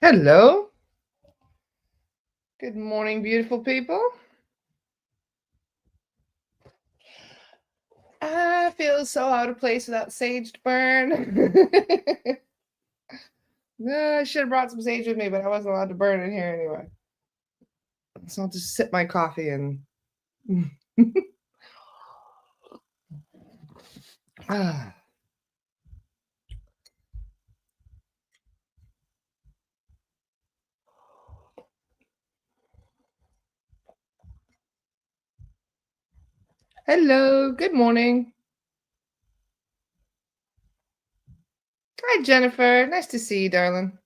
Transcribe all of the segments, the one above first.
Hello. Good morning, beautiful people. I feel so out of place without sage to burn. I should have brought some sage with me, but I wasn't allowed to burn in here anyway. So I'll just sip my coffee and. Ah. Hello. Good morning. Hi, Jennifer. Nice to see you, darling.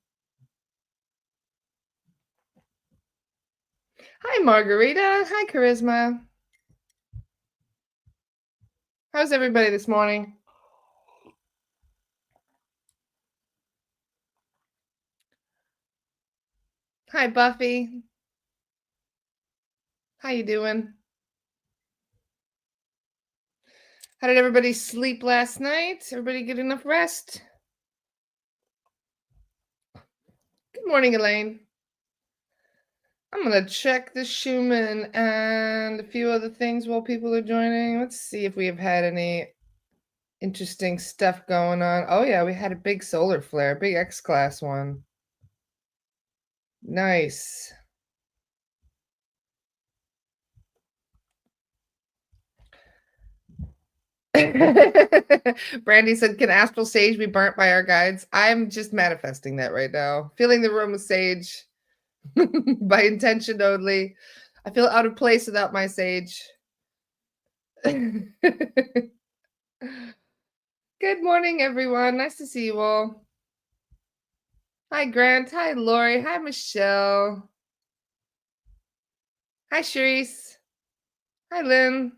Hi, Margarita. Hi, Charisma. How's everybody this morning? Hi, Buffy. How you doing? How did everybody sleep last night? Everybody get enough rest? Good morning, Elaine. I'm going to check the Schumann and a few other things while people are joining. Let's see if we have had any interesting stuff going on. Oh, yeah, we had a big solar flare, big X-class one. Nice. Brandy said, can astral sage be burnt by our guides? I'm just manifesting that right now. Filling the room with sage by intention only. I feel out of place without my sage. Good morning, everyone. Nice to see you all. Hi, Grant. Hi, Lori. Hi, Michelle. Hi, Sharice. Hi, Lynn.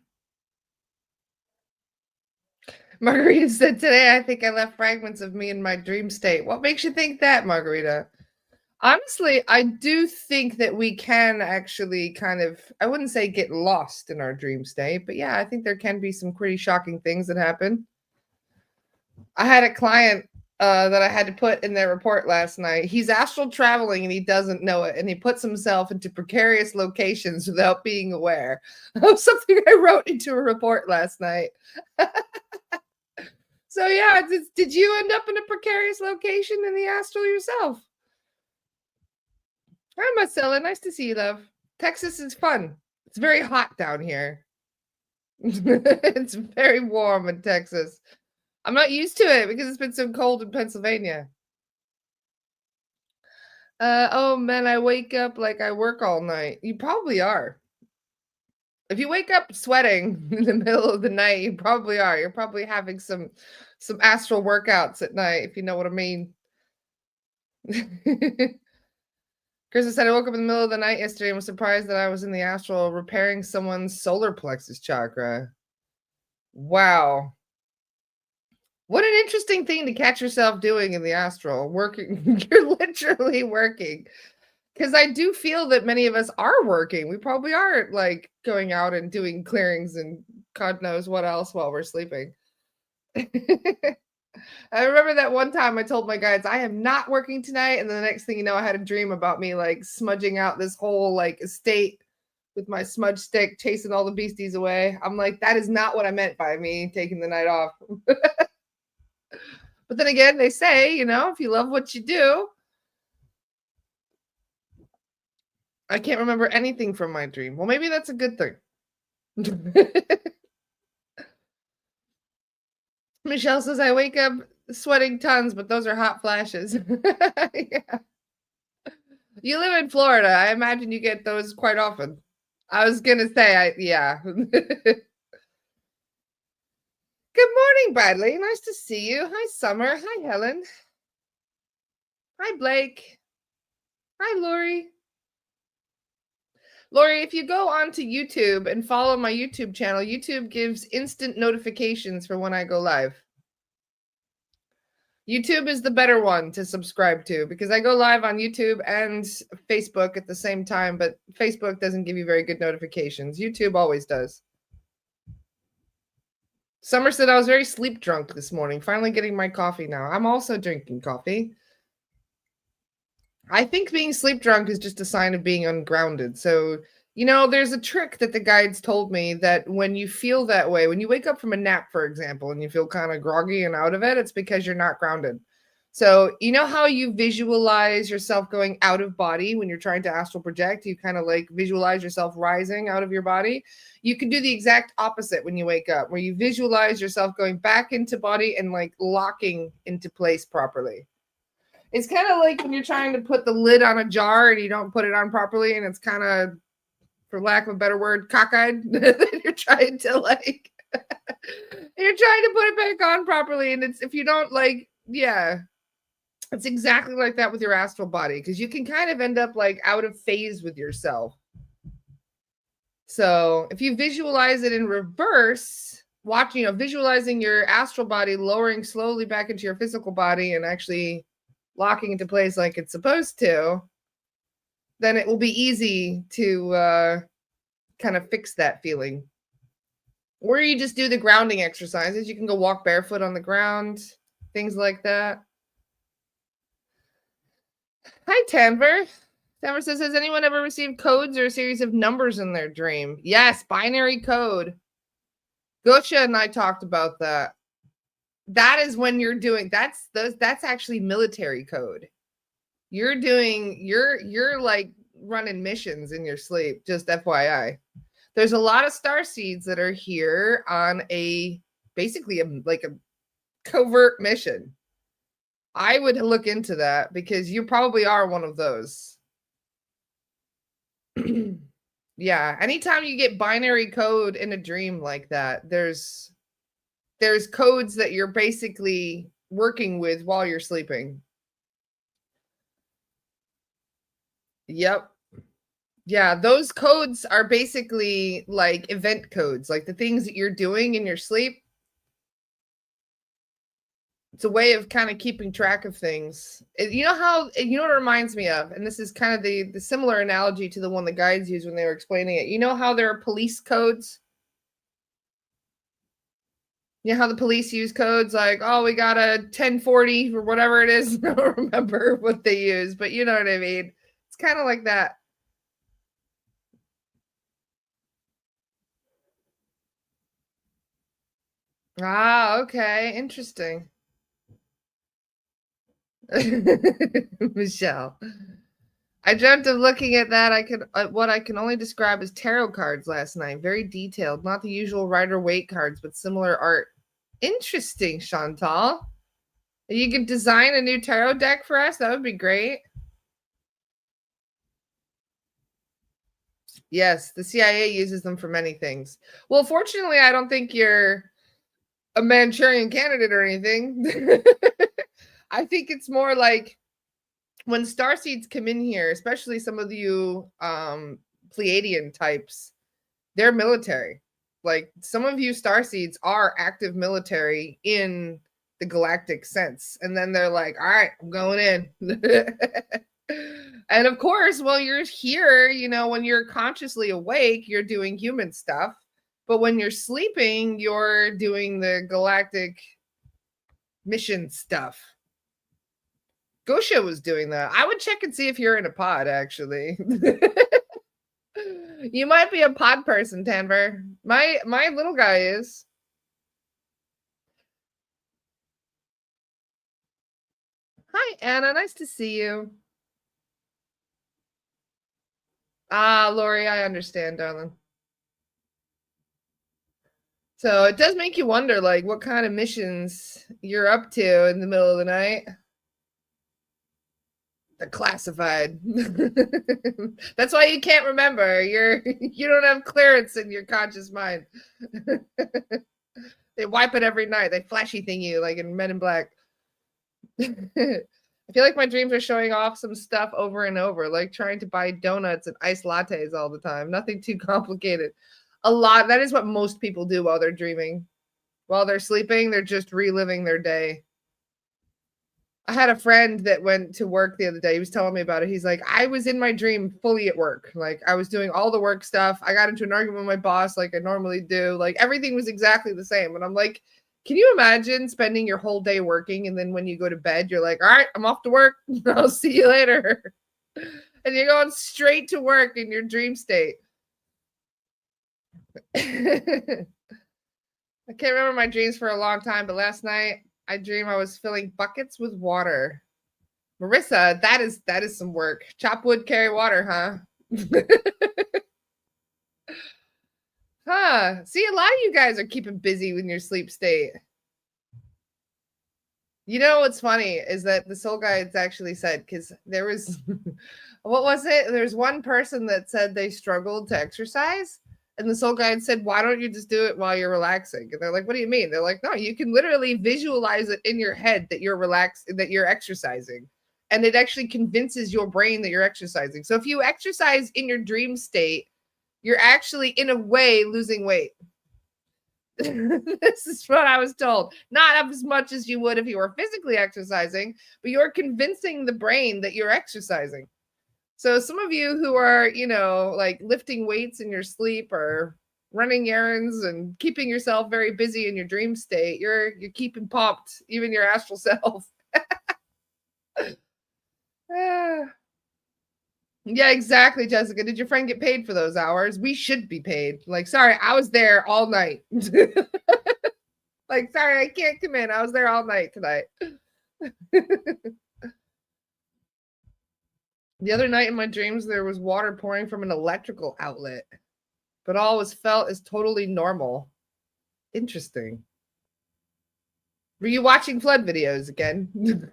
Margarita said today, I think I left fragments of me in my dream state. What makes you think that, Margarita? Honestly, I do think that we can actually kind of, I wouldn't say get lost in our dream state, but yeah, I think there can be some pretty shocking things that happen. I had a client that I had to put in their report last night. He's astral traveling and he doesn't know it, and he puts himself into precarious locations without being aware of something I wrote into a report last night. So yeah, did you end up in a precarious location in the astral yourself? Hi, Marcella. Nice to see you, love. Texas is fun. It's very hot down here. It's very warm in Texas. I'm not used to it because it's been so cold in Pennsylvania. Oh man, I wake up like I work all night. You probably are. If you wake up sweating in the middle of the night, you probably are. You're probably having some astral workouts at night, if you know what I mean. Krista said, I woke up in the middle of the night yesterday and was surprised that I was in the astral repairing someone's solar plexus chakra. Wow. What an interesting thing to catch yourself doing in the astral. Working, you're literally working. Because I do feel that many of us are working. We probably are like going out and doing clearings and God knows what else while we're sleeping. I remember that one time I told my guides, I am not working tonight. And then the next thing you know, I had a dream about me like smudging out this whole like estate with my smudge stick, chasing all the beasties away. I'm like, that is not what I meant by me taking the night off. But then again, they say, if you love what you do. I can't remember anything from my dream. Well, maybe that's a good thing. Michelle says, I wake up sweating tons, but those are hot flashes. Yeah. You live in Florida. I imagine you get those quite often. I was going to say, yeah. Good morning, Bradley. Nice to see you. Hi, Summer. Hi, Helen. Hi, Blake. Hi, Lori. Lori, if you go onto YouTube and follow my YouTube channel, YouTube gives instant notifications for when I go live. YouTube is the better one to subscribe to because I go live on YouTube and Facebook at the same time, but Facebook doesn't give you very good notifications. YouTube always does. Summer said I was very sleep drunk this morning, finally getting my coffee now. I'm also drinking coffee. I think being sleep drunk is just a sign of being ungrounded. So, there's a trick that the guides told me that when you feel that way, when you wake up from a nap, for example, and you feel kind of groggy and out of it, it's because you're not grounded. So, you know how you visualize yourself going out of body when you're trying to astral project? You kind of like visualize yourself rising out of your body. You can do the exact opposite when you wake up, where you visualize yourself going back into body and like locking into place properly. It's kind of like when you're trying to put the lid on a jar and you don't put it on properly, and it's kind of, for lack of a better word, cockeyed. You're trying to like, you're trying to put it back on properly, and it's if you don't like, yeah, it's exactly like that with your astral body because you can kind of end up like out of phase with yourself. So if you visualize it in reverse, visualizing your astral body lowering slowly back into your physical body and actually locking into place like it's supposed to, then it will be easy to kind of fix that feeling. Or you just do the grounding exercises. You can go walk barefoot on the ground, things like that. Hi, Tanver. Tanver says, has anyone ever received codes or a series of numbers in their dream? Yes, binary code. Gosha and I talked about that. That is when you're doing that's actually military code. You're like running missions in your sleep, just FYI. There's a lot of star seeds that are here on basically a covert mission. I would look into that because you probably are one of those. Yeah, anytime you get binary code in a dream like that, there's codes that you're basically working with while you're sleeping. Yep. Yeah, those codes are basically like event codes, like the things that you're doing in your sleep. It's a way of kind of keeping track of things. You know what it reminds me of, and this is kind of the similar analogy to the one the guides used when they were explaining it. You know how there are police codes? You know how the police use codes like, oh, we got a 1040 or whatever it is. I don't remember what they use, but you know what I mean. It's kind of like that. Ah, okay. Interesting. Michelle. I dreamt of looking at that. What I can only describe as tarot cards last night. Very detailed, not the usual Rider-Waite cards, but similar art. Interesting, Chantal. You could design a new tarot deck for us. That would be great. Yes, the CIA uses them for many things. Well, fortunately, I don't think you're a Manchurian candidate or anything. I think it's more like when starseeds come in here, especially some of you Pleiadian types, they're military. Like some of you starseeds are active military in the galactic sense. And then they're like, all right, I'm going in. And of course, while you're here, when you're consciously awake, you're doing human stuff. But when you're sleeping, you're doing the galactic mission stuff. Gosha was doing that. I would check and see if you're in a pod, actually. You might be a pod person, Tanver. My little guy is. Hi, Anna. Nice to see you. Ah, Lori, I understand, darling. So it does make you wonder, like, what kind of missions you're up to in the middle of the night. They're classified. That's why you can't remember. You don't have clearance in your conscious mind. They wipe it every night. They flashy thing you like in Men in Black. I feel like my dreams are showing off some stuff over and over, like trying to buy donuts and iced lattes all the time. Nothing too complicated. That is what most people do while they're dreaming. While they're sleeping, they're just reliving their day. I had a friend that went to work the other day. He was telling me about it. He's like, I was in my dream fully at work. Like I was doing all the work stuff. I got into an argument with my boss like I normally do. Like everything was exactly the same. And I'm like, Can you imagine spending your whole day working and then when you go to bed, you're like, all right, I'm off to work. I'll see you later. And you're going straight to work in your dream state. I can't remember my dreams for a long time, but last night I dreamed I was filling buckets with water. Marissa, that is some work. Chop wood, carry water, huh? Huh. See, a lot of you guys are keeping busy in your sleep state. You know what's funny is that the soul guides actually said, because there was what was it? There's one person that said they struggled to exercise. And the soul guide said, why don't you just do it while you're relaxing? And they're like, what do you mean? They're like, no, you can literally visualize it in your head that you're relaxed, that you're exercising. And it actually convinces your brain that you're exercising. So if you exercise in your dream state, you're actually in a way losing weight. This is what I was told. Not as much as you would if you were physically exercising, but you're convincing the brain that you're exercising. So some of you who are, like lifting weights in your sleep or running errands and keeping yourself very busy in your dream state, you're keeping pumped, even your astral self. Yeah, exactly, Jessica. Did your friend get paid for those hours? We should be paid. Like, sorry, I was there all night. Like, sorry, I can't come in. I was there all night tonight. The other night in my dreams, there was water pouring from an electrical outlet, but all was felt as totally normal. Interesting. Were you watching flood videos again?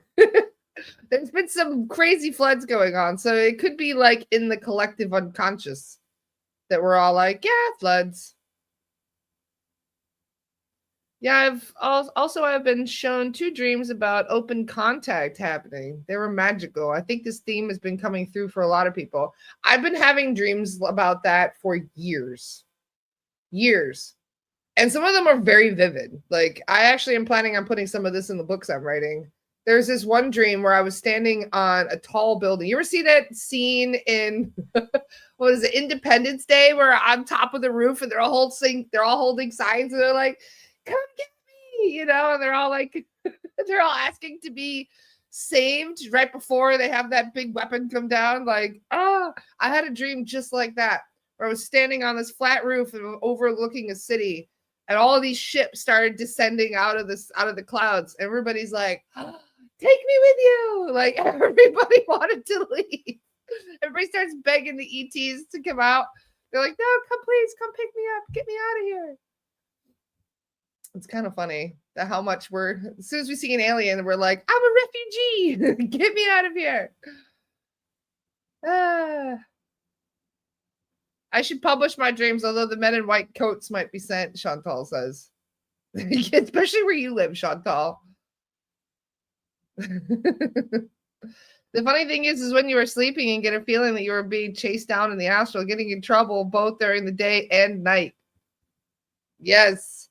There's been some crazy floods going on, so it could be like in the collective unconscious that we're all like, yeah, floods. Yeah, I've been shown 2 dreams about open contact happening. They were magical. I think this theme has been coming through for a lot of people. I've been having dreams about that for years. Years. And some of them are very vivid. Like, I actually am planning on putting some of this in the books I'm writing. There's this one dream where I was standing on a tall building. You ever see that scene in what is it, Independence Day, where on top of the roof and they're all holding signs and they're like, come get me, and they're all like, they're all asking to be saved right before they have that big weapon come down. Like, I had a dream just like that, where I was standing on this flat roof and overlooking a city, and all of these ships started descending out of the clouds. Everybody's like, take me with you. Like, everybody wanted to leave. Everybody starts begging the ETs to come out. They're like, no, come please, come pick me up. Get me out of here. It's kind of funny that how much as soon as we see an alien, we're like, I'm a refugee. Get me out of here. I should publish my dreams, although the men in white coats might be sent, Chantal says. Especially where you live, Chantal. The funny thing is when you were sleeping and get a feeling that you were being chased down in the astral, getting in trouble both during the day and night. Yes.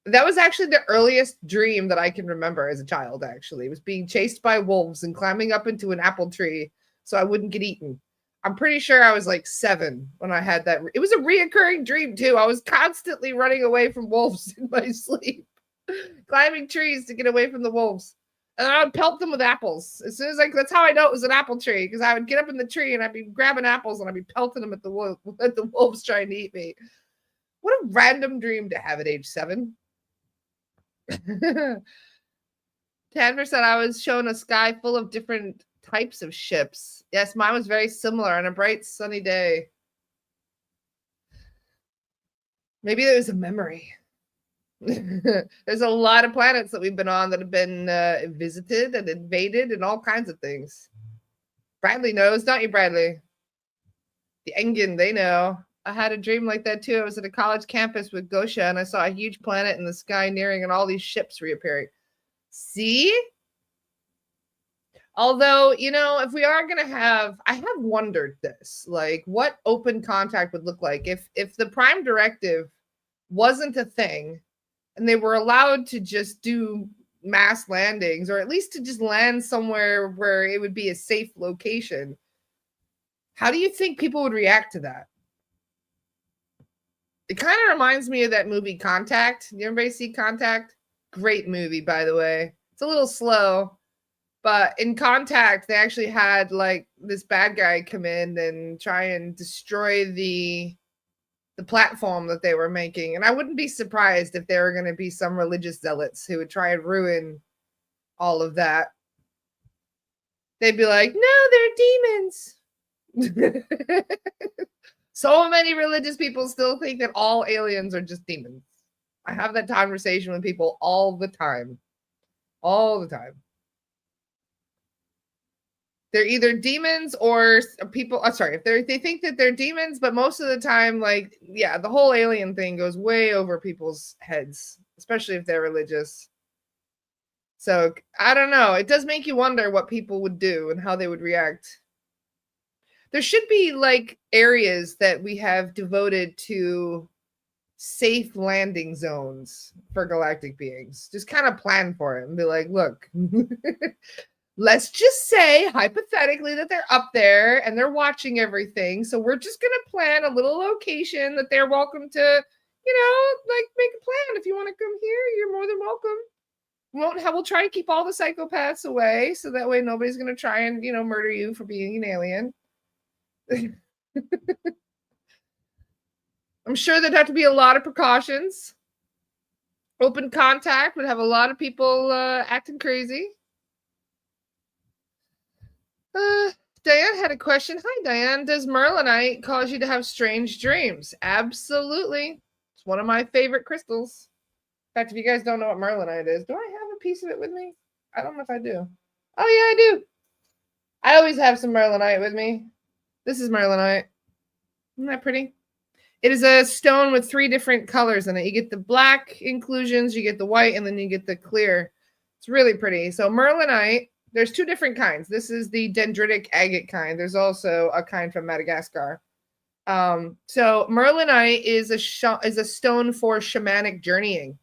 That was actually the earliest dream that I can remember as a child, actually. It was being chased by wolves and climbing up into an apple tree so I wouldn't get eaten. I'm pretty sure I was like 7 when I had that. It was a reoccurring dream, too. I was constantly running away from wolves in my sleep, climbing trees to get away from the wolves. And I would pelt them with apples. As soon as that's how I know it was an apple tree, because I would get up in the tree and I'd be grabbing apples and I'd be pelting them at the wolves trying to eat me. What a random dream to have at age 7. 10%. I was shown a sky full of different types of ships. Yes, mine was very similar on a bright sunny day. Maybe there was a memory. There's a lot of planets that we've been on that have been visited and invaded and all kinds of things. Bradley knows, don't you, Bradley? The Engen, they know. I had a dream like that too. I was at a college campus with Gosha and I saw a huge planet in the sky nearing and all these ships reappearing. See? Although, if we are going to I have wondered this, like what open contact would look like if the prime directive wasn't a thing and they were allowed to just do mass landings, or at least to just land somewhere where it would be a safe location. How do you think people would react to that? It kind of reminds me of that movie Contact. Did everybody see Contact? Great movie, by the way. It's a little slow, but in Contact, they actually had like this bad guy come in and try and destroy the platform that they were making. And I wouldn't be surprised if there were going to be some religious zealots who would try and ruin all of that. They'd be like, no, they're demons. So many religious people still think that all aliens are just demons. I have that conversation with people all the time. All the time. They're either demons or people. I'm sorry, if they think that they're demons, but most of the time, like, yeah, the whole alien thing goes way over people's heads, especially if they're religious. So I don't know. It does make you wonder what people would do and how they would react. There should be like areas that we have devoted to safe landing zones for galactic beings. Just kind of plan for it and be like, look, let's just say hypothetically that they're up there and they're watching everything. So we're just going to plan a little location that they're welcome to, like make a plan. If you want to come here, you're more than welcome. We'll try to keep all the psychopaths away. So that way nobody's going to try and, murder you for being an alien. I'm sure there'd have to be a lot of precautions. Open contact would have a lot of people acting crazy. Diane had a question. Hi, Diane. Does Merlinite cause you to have strange dreams? Absolutely. It's one of my favorite crystals. In fact, if you guys don't know what Merlinite is, do I have a piece of it with me? I don't know if I do. Oh, yeah, I do. I always have some Merlinite with me. This is Merlinite. Isn't that pretty? It is a stone with 3 different colors in it. You get the black inclusions, you get the white, and then you get the clear. It's really pretty. So Merlinite, there's 2 different kinds. This is the dendritic agate kind. There's also a kind from Madagascar. So Merlinite is a stone for shamanic journeying.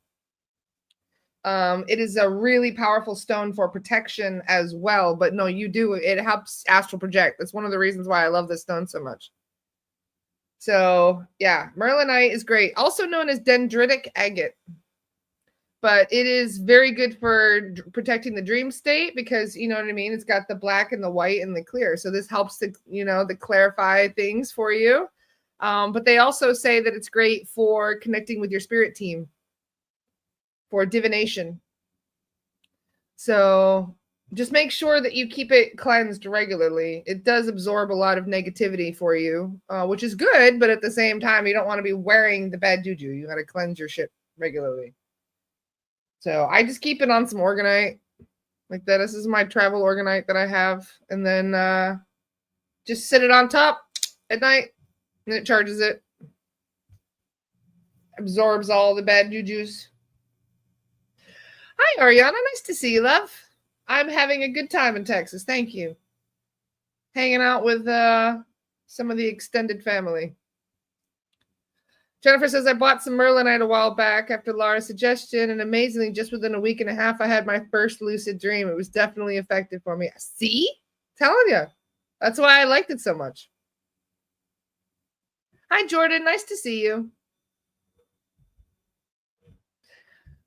It is a really powerful stone for protection as well. But no, it helps astral project. That's one of the reasons why I love this stone so much. So yeah, Merlinite is great. Also known as dendritic agate. But it is very good for protecting the dream state because, you know what I mean? It's got the black and the white and the clear. So this helps to, to clarify things for you. But they also say that it's great for connecting with your spirit team for divination. So just make sure that you keep it cleansed regularly. It does absorb a lot of negativity for you, which is good. But at the same time, you don't want to be wearing the bad juju. You got to cleanse your shit regularly. So I just keep it on some organite like that. This is my travel organite that I have. And then just sit it on top at night and it charges it. Absorbs all the bad jujus. Hi, Ariana. Nice to see you, love. I'm having a good time in Texas. Thank you. Hanging out with some of the extended family. Jennifer says, I bought some Merlinite a while back after Laura's suggestion, and amazingly, just within a week and a half, I had my first lucid dream. It was definitely effective for me. See? Telling you. That's why I liked it so much. Hi, Jordan. Nice to see you.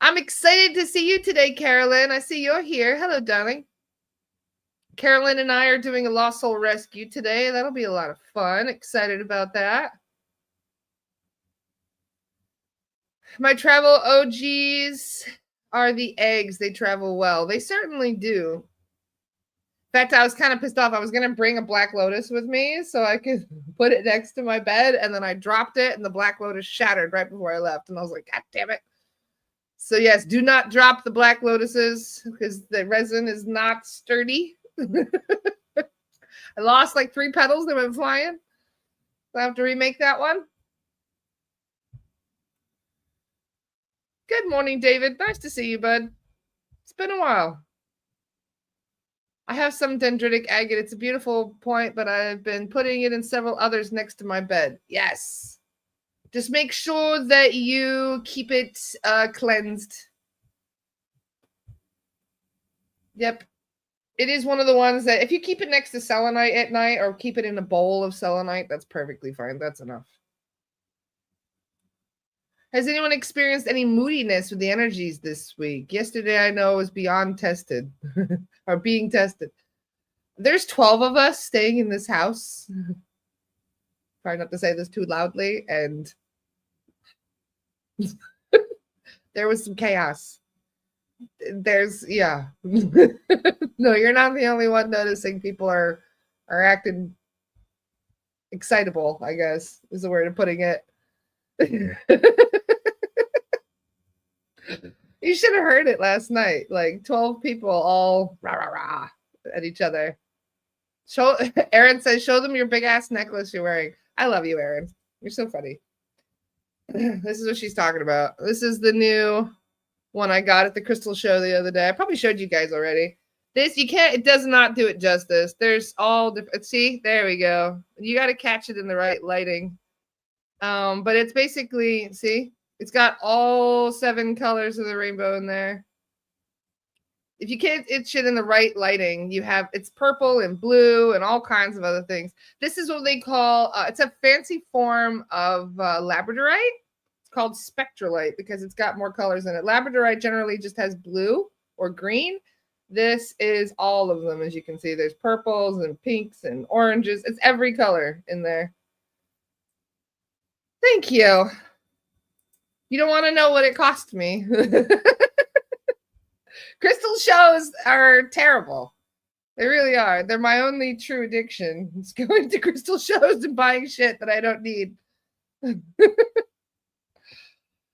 I'm excited to see you today, Carolyn. I see you're here. Hello, darling. Carolyn and I are doing a Lost Soul rescue today. That'll be a lot of fun. Excited about that. My travel OGs are the eggs. They travel well. They certainly do. In fact, I was kind of pissed off. I was going to bring a Black Lotus with me so I could put it next to my bed, and then I dropped it, and the Black Lotus shattered right before I left. And I was like, God damn it. So yes, do not drop the Black Lotuses because the resin is not sturdy. I lost like 3 petals. They went flying. So I have to remake that one. Good morning, David. Nice to see you, bud. It's been a while. I have some dendritic agate. It's a beautiful point, but I've been putting it in several others next to my bed. Yes. Just make sure that you keep it cleansed. Yep. It is one of the ones that if you keep it next to selenite at night or keep it in a bowl of selenite, that's perfectly fine. That's enough. Has anyone experienced any moodiness with the energies this week? Yesterday, I know, was beyond tested or being tested. There's 12 of us staying in this house. Try not to say this too loudly. And there was some chaos. Yeah. No, you're not the only one noticing people are acting excitable, I guess, is the word of putting it. You should have heard it last night. Like 12 people all rah rah rah at each other. Aaron says, show them your big ass necklace you're wearing. I love you, Aaron. You're so funny. This is what she's talking about. This is the new one I got at the crystal show the other day. I probably showed you guys already. This, it does not do it justice. There's all different, see, there we go. You got to catch it in the right lighting. But it's basically, see, it's got all 7 colors of the rainbow in there. If you can't itch it in the right lighting, it's purple and blue and all kinds of other things. This is what they call, it's a fancy form of labradorite. It's called spectralite because it's got more colors in it. Labradorite generally just has blue or green. This is all of them, as you can see. There's purples and pinks and oranges. It's every color in there. Thank you. You don't want to know what it cost me. Crystal shows are terrible. They really are. They're my only true addiction. It's going to crystal shows and buying shit that I don't need.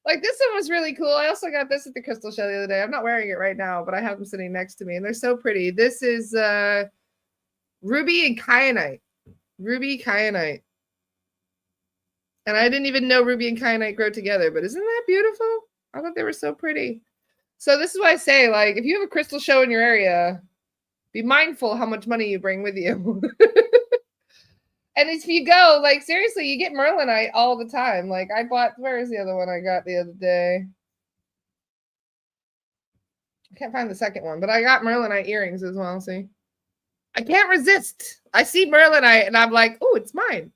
Like this one was really cool. I also got this at the crystal show the other day. I'm not wearing it right now, but I have them sitting next to me and they're so pretty. This is ruby and kyanite. Ruby kyanite. And I didn't even know ruby and kyanite grow together, but isn't that beautiful? I thought they were so pretty. So this is why I say, like, if you have a crystal show in your area, be mindful how much money you bring with you. And if you go, like, seriously, you get merlinite all the time. Like, I bought, where is the other one I got the other day? I can't find the second one, but I got merlinite earrings as well, see? I can't resist. I see merlinite, and I'm like, oh, it's mine.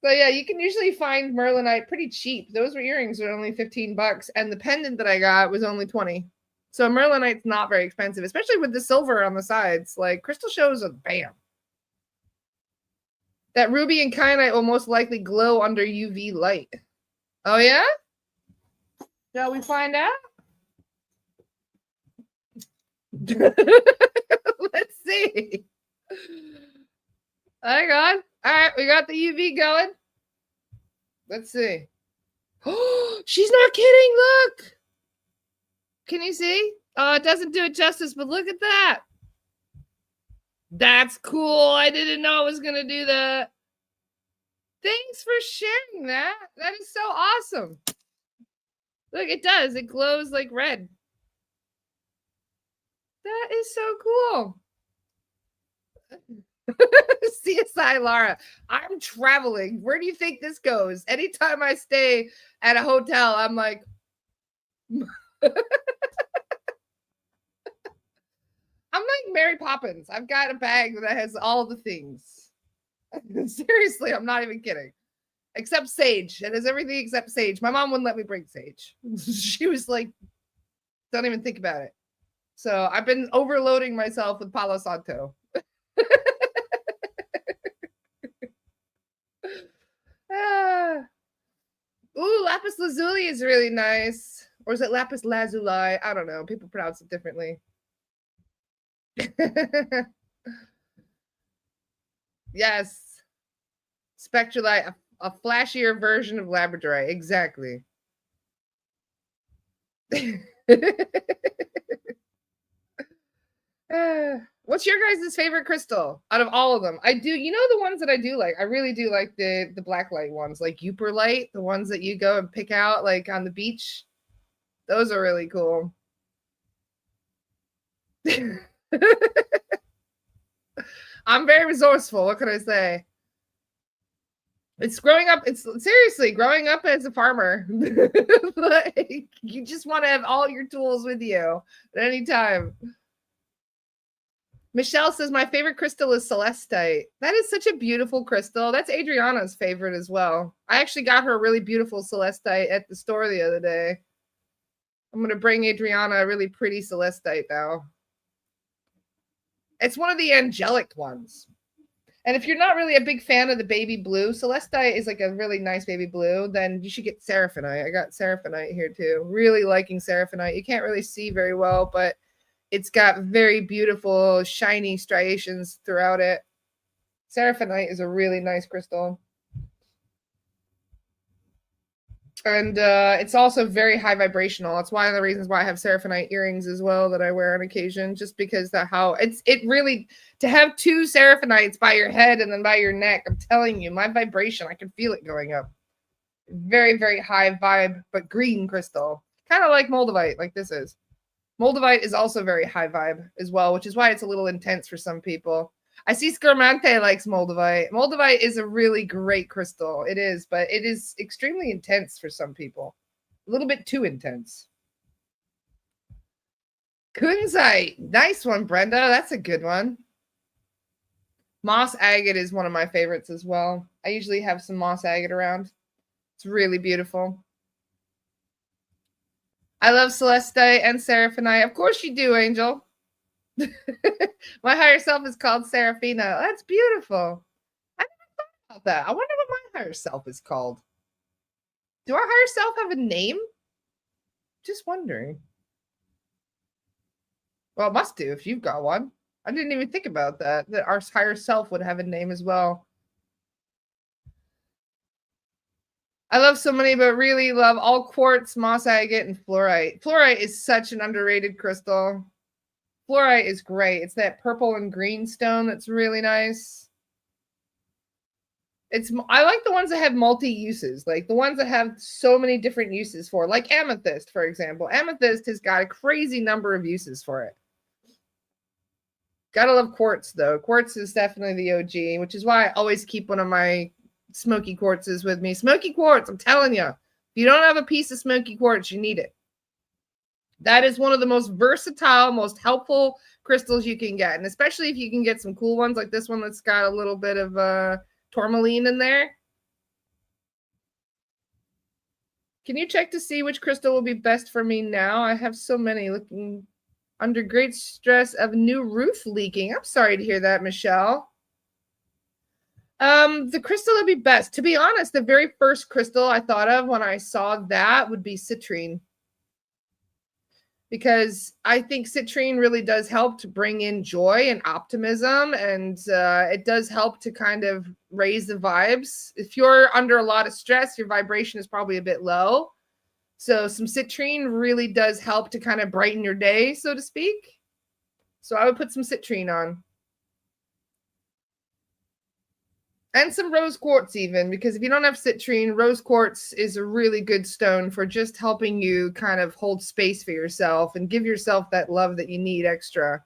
So yeah, you can usually find merlinite pretty cheap. Those earrings were only $15, and the pendant that I got was only $20. So merlinite's not very expensive, especially with the silver on the sides. Like crystal shows are bam. That ruby and kyanite will most likely glow under UV light. Oh yeah? Shall we find out? Let's see. Hang on. All right, we got the UV going. Let's see. Oh, she's not kidding. Look. Can you see? Oh, it doesn't do it justice, but look at that. That's cool. I didn't know it was going to do that. Thanks for sharing that. That is so awesome. Look, it does. It glows like red. That is so cool. CSI Lara, I'm traveling. Where do you think this goes? Anytime I stay at a hotel, I'm like, I'm like Mary Poppins. I've got a bag that has all the things. Seriously, I'm not even kidding. Except sage. It has everything except sage. My mom wouldn't let me bring sage. She was like, don't even think about it. So I've been overloading myself with Palo Santo. Ooh, lapis lazuli is really nice. Or is it lapis lazuli? I don't know. People pronounce it differently. Yes. Spectralite, a flashier version of labradorite. Exactly. What's your guys' favorite crystal out of all of them? I do, you know, the ones that I do like. I really do like the black light ones, like Uperlite, the ones that you go and pick out like on the beach. Those are really cool. I'm very resourceful. What can I say? It's growing up. It's seriously growing up as a farmer. Like, you just want to have all your tools with you at any time. Michelle says, my favorite crystal is celestite. That is such a beautiful crystal. That's Adriana's favorite as well. I actually got her a really beautiful celestite at the store the other day. I'm going to bring Adriana a really pretty celestite now. It's one of the angelic ones. And if you're not really a big fan of the baby blue, celestite is like a really nice baby blue, then you should get seraphinite. I got seraphinite here too. Really liking seraphinite. You can't really see very well, but it's got very beautiful, shiny striations throughout it. Seraphinite is a really nice crystal. And it's also very high vibrational. That's one of the reasons why I have seraphinite earrings as well that I wear on occasion, just because it really, to have two seraphinites by your head and then by your neck, I'm telling you, my vibration, I can feel it going up. Very, very high vibe, but green crystal. Kind of like moldavite, like this is. Moldavite is also very high vibe as well, which is why it's a little intense for some people. I see Scarmante likes moldavite. Moldavite is a really great crystal. It is, but it is extremely intense for some people. A little bit too intense. Kunzite. Nice one, Brenda. That's a good one. Moss agate is one of my favorites as well. I usually have some moss agate around. It's really beautiful. I love celestite and seraphinite. Of course you do, Angel. My higher self is called Seraphina. That's beautiful. I never thought about that. I wonder what my higher self is called. Do our higher self have a name? Just wondering. Well, it must do if you've got one. I didn't even think about that our higher self would have a name as well. I love so many, but really love all quartz, moss agate, and fluorite. Fluorite is such an underrated crystal. Fluorite is great. It's that purple and green stone that's really nice. I like the ones that have multi-uses, like the ones that have so many different uses for, like amethyst, for example. Amethyst has got a crazy number of uses for it. Gotta love quartz, though. Quartz is definitely the OG, which is why I always keep one of my smoky quartzes with me. Smoky quartz, I'm telling you. If you don't have a piece of smoky quartz, you need it. That is one of the most versatile, most helpful crystals you can get. And especially if you can get some cool ones like this one that's got a little bit of tourmaline in there. Can you check to see which crystal will be best for me now? I have so many. Looking under great stress of new roof leaking. I'm sorry to hear that, Michelle. The crystal would be best. To be honest, the very first crystal I thought of when I saw that would be citrine. Because I think citrine really does help to bring in joy and optimism, and it does help to kind of raise the vibes. If you're under a lot of stress, your vibration is probably a bit low. So some citrine really does help to kind of brighten your day, so to speak. So I would put some citrine on. And some rose quartz even, because if you don't have citrine, rose quartz is a really good stone for just helping you kind of hold space for yourself and give yourself that love that you need extra.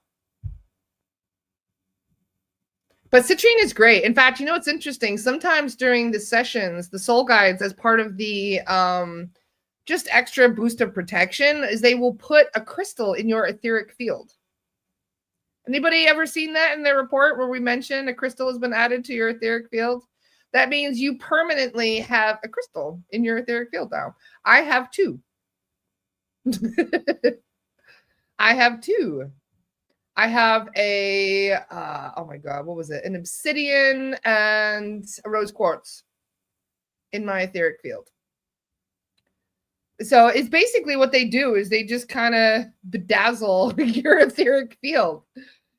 But citrine is great. In fact, you know what's interesting? Sometimes during the sessions, the soul guides, as part of the just extra boost of protection, is they will put a crystal in your etheric field. Anybody ever seen that in their report where we mentioned a crystal has been added to your etheric field? That means you permanently have a crystal in your etheric field now. I have two. I have two. I have a, oh my God, what was it? An obsidian and a rose quartz in my etheric field. So it's basically what they do is they just kind of bedazzle your etheric field.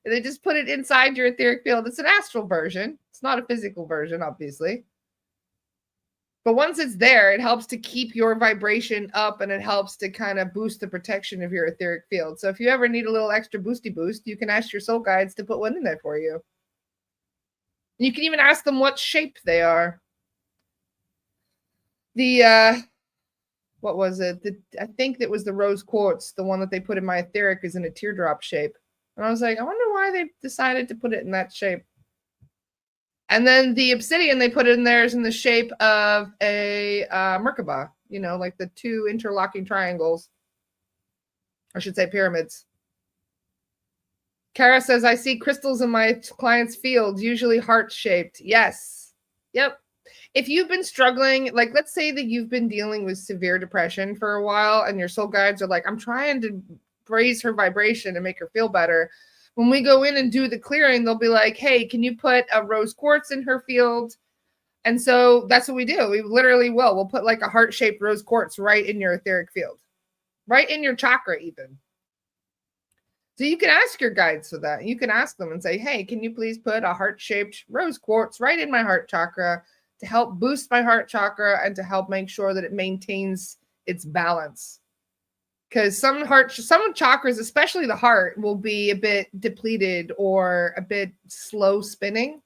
They just put it inside your etheric field. It's an astral version. It's not a physical version, obviously. But once it's there, it helps to keep your vibration up, and it helps to kind of boost the protection of your etheric field. So if you ever need a little extra boosty boost, you can ask your soul guides to put one in there for you. You can even ask them what shape they are. What was it? I think that was the rose quartz. The one that they put in my etheric is in a teardrop shape. And I was like, I wonder why they decided to put it in that shape. And then the obsidian they put in there is in the shape of a Merkaba, you know, like the two interlocking triangles. I should say pyramids. Kara says, I see crystals in my clients' fields, usually heart-shaped. Yes. Yep. If you've been struggling, like let's say that you've been dealing with severe depression for a while and your soul guides are like, I'm trying to raise her vibration and make her feel better. When we go in and do the clearing, they'll be like, hey, can you put a rose quartz in her field? And so that's what we do. We literally will. We'll put like a heart-shaped rose quartz right in your etheric field, right in your chakra even. So you can ask your guides for that. You can ask them and say, hey, can you please put a heart-shaped rose quartz right in my heart chakra to help boost my heart chakra and to help make sure that it maintains its balance? Because some chakras, especially the heart, will be a bit depleted or a bit slow spinning.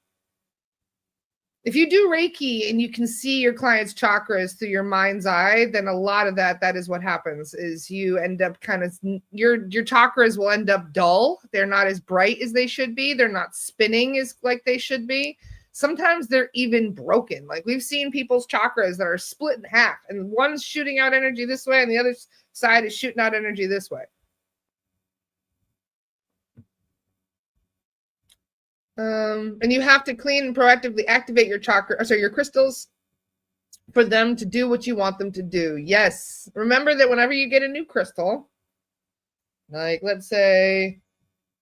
If you do Reiki and you can see your client's chakras through your mind's eye, then a lot of that is what happens is you end up kind of, your chakras will end up dull. They're not as bright as they should be. They're not spinning as like they should be. Sometimes they're even broken. Like we've seen people's chakras that are split in half and one's shooting out energy this way and the other side is shooting out energy this way. And you have to clean and proactively activate your your crystals for them to do what you want them to do. Yes. Remember that whenever you get a new crystal, like let's say,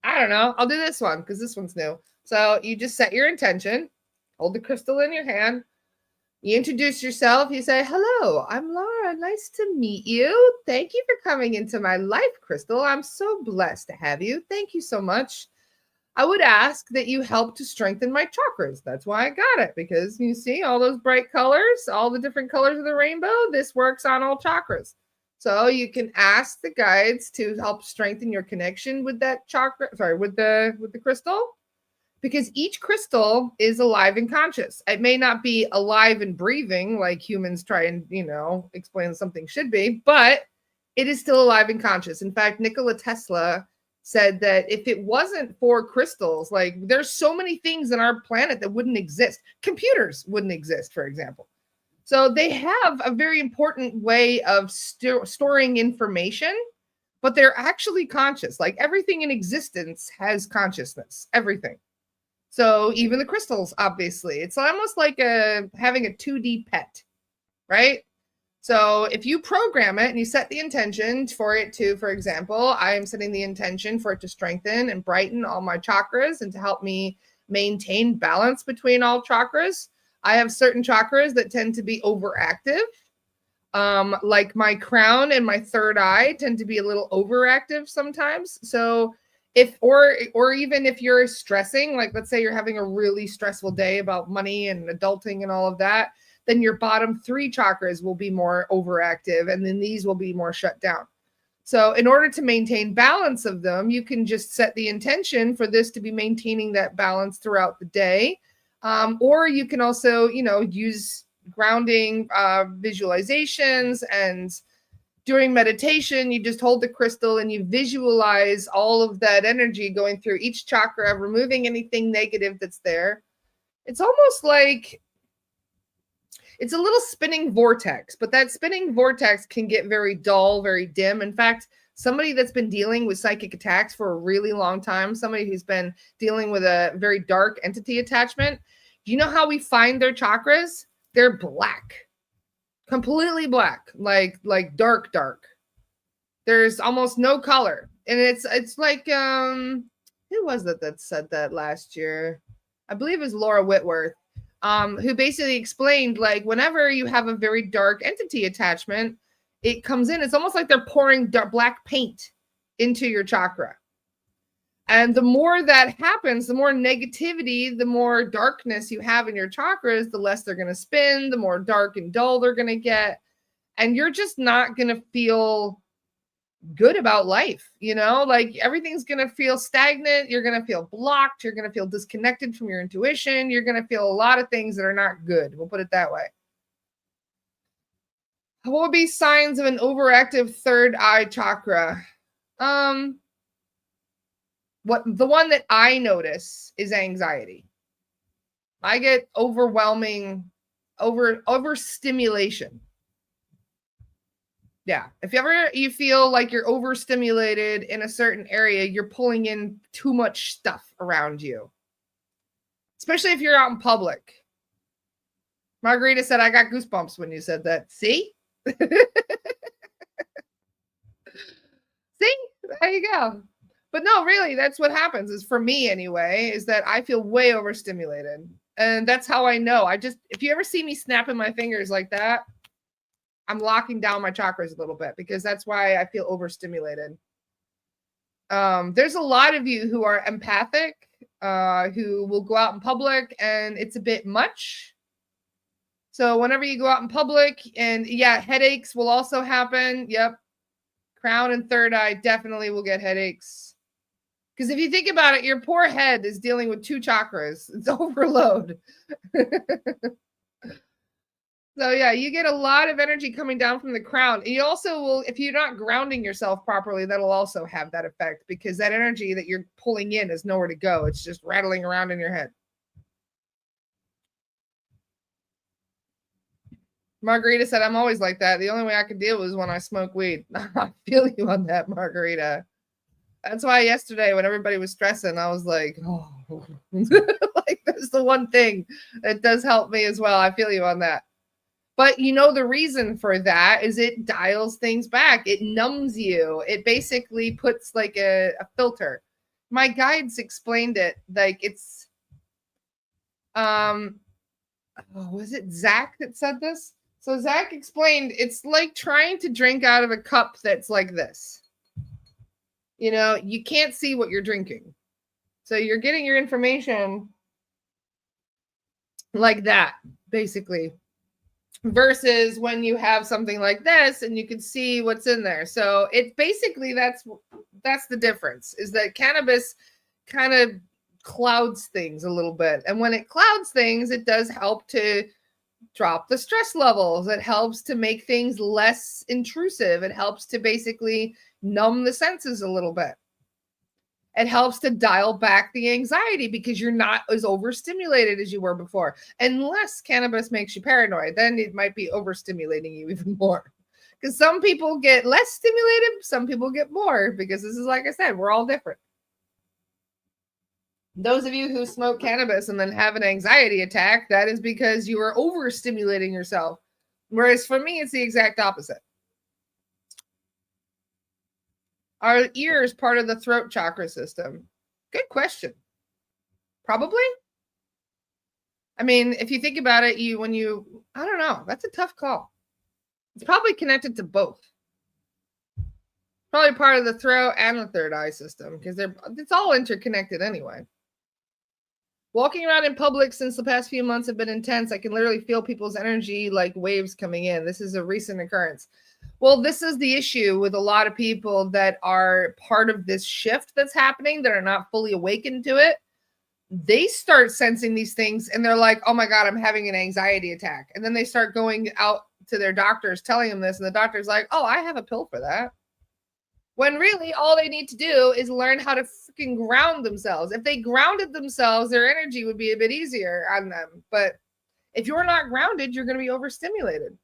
I don't know, I'll do this one because this one's new. So you just set your intention, hold the crystal in your hand, you introduce yourself, you say, hello, I'm Laura, nice to meet you. Thank you for coming into my life, Crystal. I'm so blessed to have you. Thank you so much. I would ask that you help to strengthen my chakras. That's why I got it, because you see all those bright colors, all the different colors of the rainbow. This works on all chakras. So you can ask the guides to help strengthen your connection with that chakra, with the crystal, because each crystal is alive and conscious. It may not be alive and breathing like humans try and, explain something should be, but it is still alive and conscious. In fact, Nikola Tesla said that if it wasn't for crystals, like there's so many things on our planet that wouldn't exist. Computers wouldn't exist, for example. So they have a very important way of storing information, but they're actually conscious. Like everything in existence has consciousness, everything. So even the crystals, obviously, it's almost like having a 2D pet, right? So if you program it and you set the intention for it to, for example, I am setting the intention for it to strengthen and brighten all my chakras and to help me maintain balance between all chakras. I have certain chakras that tend to be overactive. Like my crown and my third eye tend to be a little overactive sometimes. So or even if you're stressing, like let's say you're having a really stressful day about money and adulting and all of that, then your bottom 3 chakras will be more overactive and then these will be more shut down. So in order to maintain balance of them, you can just set the intention for this to be maintaining that balance throughout the day. Or you can also, use grounding visualizations, and during meditation, you just hold the crystal and you visualize all of that energy going through each chakra, removing anything negative that's there. It's almost like it's a little spinning vortex, but that spinning vortex can get very dull, very dim. In fact, somebody that's been dealing with psychic attacks for a really long time, somebody who's been dealing with a very dark entity attachment, do you know how we find their chakras? They're black. Completely black, like dark. There's almost no color. And it's like who was that said that last year? I believe it was Laura Whitworth, who basically explained like whenever you have a very dark entity attachment, it comes in, it's almost like they're pouring black paint into your chakra. And the more that happens, the more negativity, the more darkness you have in your chakras, the less they're going to spin, the more dark and dull they're going to get. And you're just not going to feel good about life, like everything's going to feel stagnant. You're going to feel blocked. You're going to feel disconnected from your intuition. You're going to feel a lot of things that are not good. We'll put it that way. What would be signs of an overactive third eye chakra? The one that I notice is anxiety. I get overwhelming overstimulation. Yeah. If you feel like you're overstimulated in a certain area, you're pulling in too much stuff around you. Especially if you're out in public. Margarita said, I got goosebumps when you said that. See? See? There you go. But no, really, that's what happens is for me anyway, is that I feel way overstimulated. And that's how I know. If you ever see me snapping my fingers like that, I'm locking down my chakras a little bit because that's why I feel overstimulated. There's a lot of you who are empathic, who will go out in public and it's a bit much. So whenever you go out in public and yeah, headaches will also happen. Yep. Crown and third eye definitely will get headaches. Because if you think about it, your poor head is dealing with 2 chakras. It's overload. So yeah, you get a lot of energy coming down from the crown. And you also will, if you're not grounding yourself properly, that'll also have that effect because that energy that you're pulling in is nowhere to go. It's just rattling around in your head. Margarita said, I'm always like that. The only way I can deal is when I smoke weed. I feel you on that, Margarita. That's why yesterday when everybody was stressing, I was like, oh, like that's the one thing that does help me as well. I feel you on that. But you know, the reason for that is it dials things back. It numbs you. It basically puts like a filter. My guides explained it like it's, was it Zach that said this? So Zach explained it's like trying to drink out of a cup that's like this. You know, you can't see what you're drinking. So you're getting your information like that, basically. Versus when you have something like this and you can see what's in there. So it basically that's the difference is that cannabis kind of clouds things a little bit. And when it clouds things, it does help to drop the stress levels. It helps to make things less intrusive. It helps to basically numb the senses a little bit. It helps to dial back the anxiety because you're not as overstimulated as you were before. Unless cannabis makes you paranoid, then it might be overstimulating you even more. Because some people get less stimulated, some people get more, because this is, like I said, we're all different. Those of you who smoke cannabis and then have an anxiety attack, that is because you are overstimulating yourself. Whereas for me, it's the exact opposite. Are ears part of the throat chakra system? Good question. Probably. I mean, if you think about it, I don't know. That's a tough call. It's probably connected to both. Probably part of the throat and the third eye system because it's all interconnected anyway. Walking around in public since the past few months have been intense. I can literally feel people's energy like waves coming in. This is a recent occurrence. Well, this is the issue with a lot of people that are part of this shift that's happening that are not fully awakened to it. They start sensing these things and they're like, oh my God, I'm having an anxiety attack. And then they start going out to their doctors telling them this. And the doctor's like, oh, I have a pill for that. When really all they need to do is learn how to freaking ground themselves. If they grounded themselves, their energy would be a bit easier on them. But if you're not grounded, you're going to be overstimulated.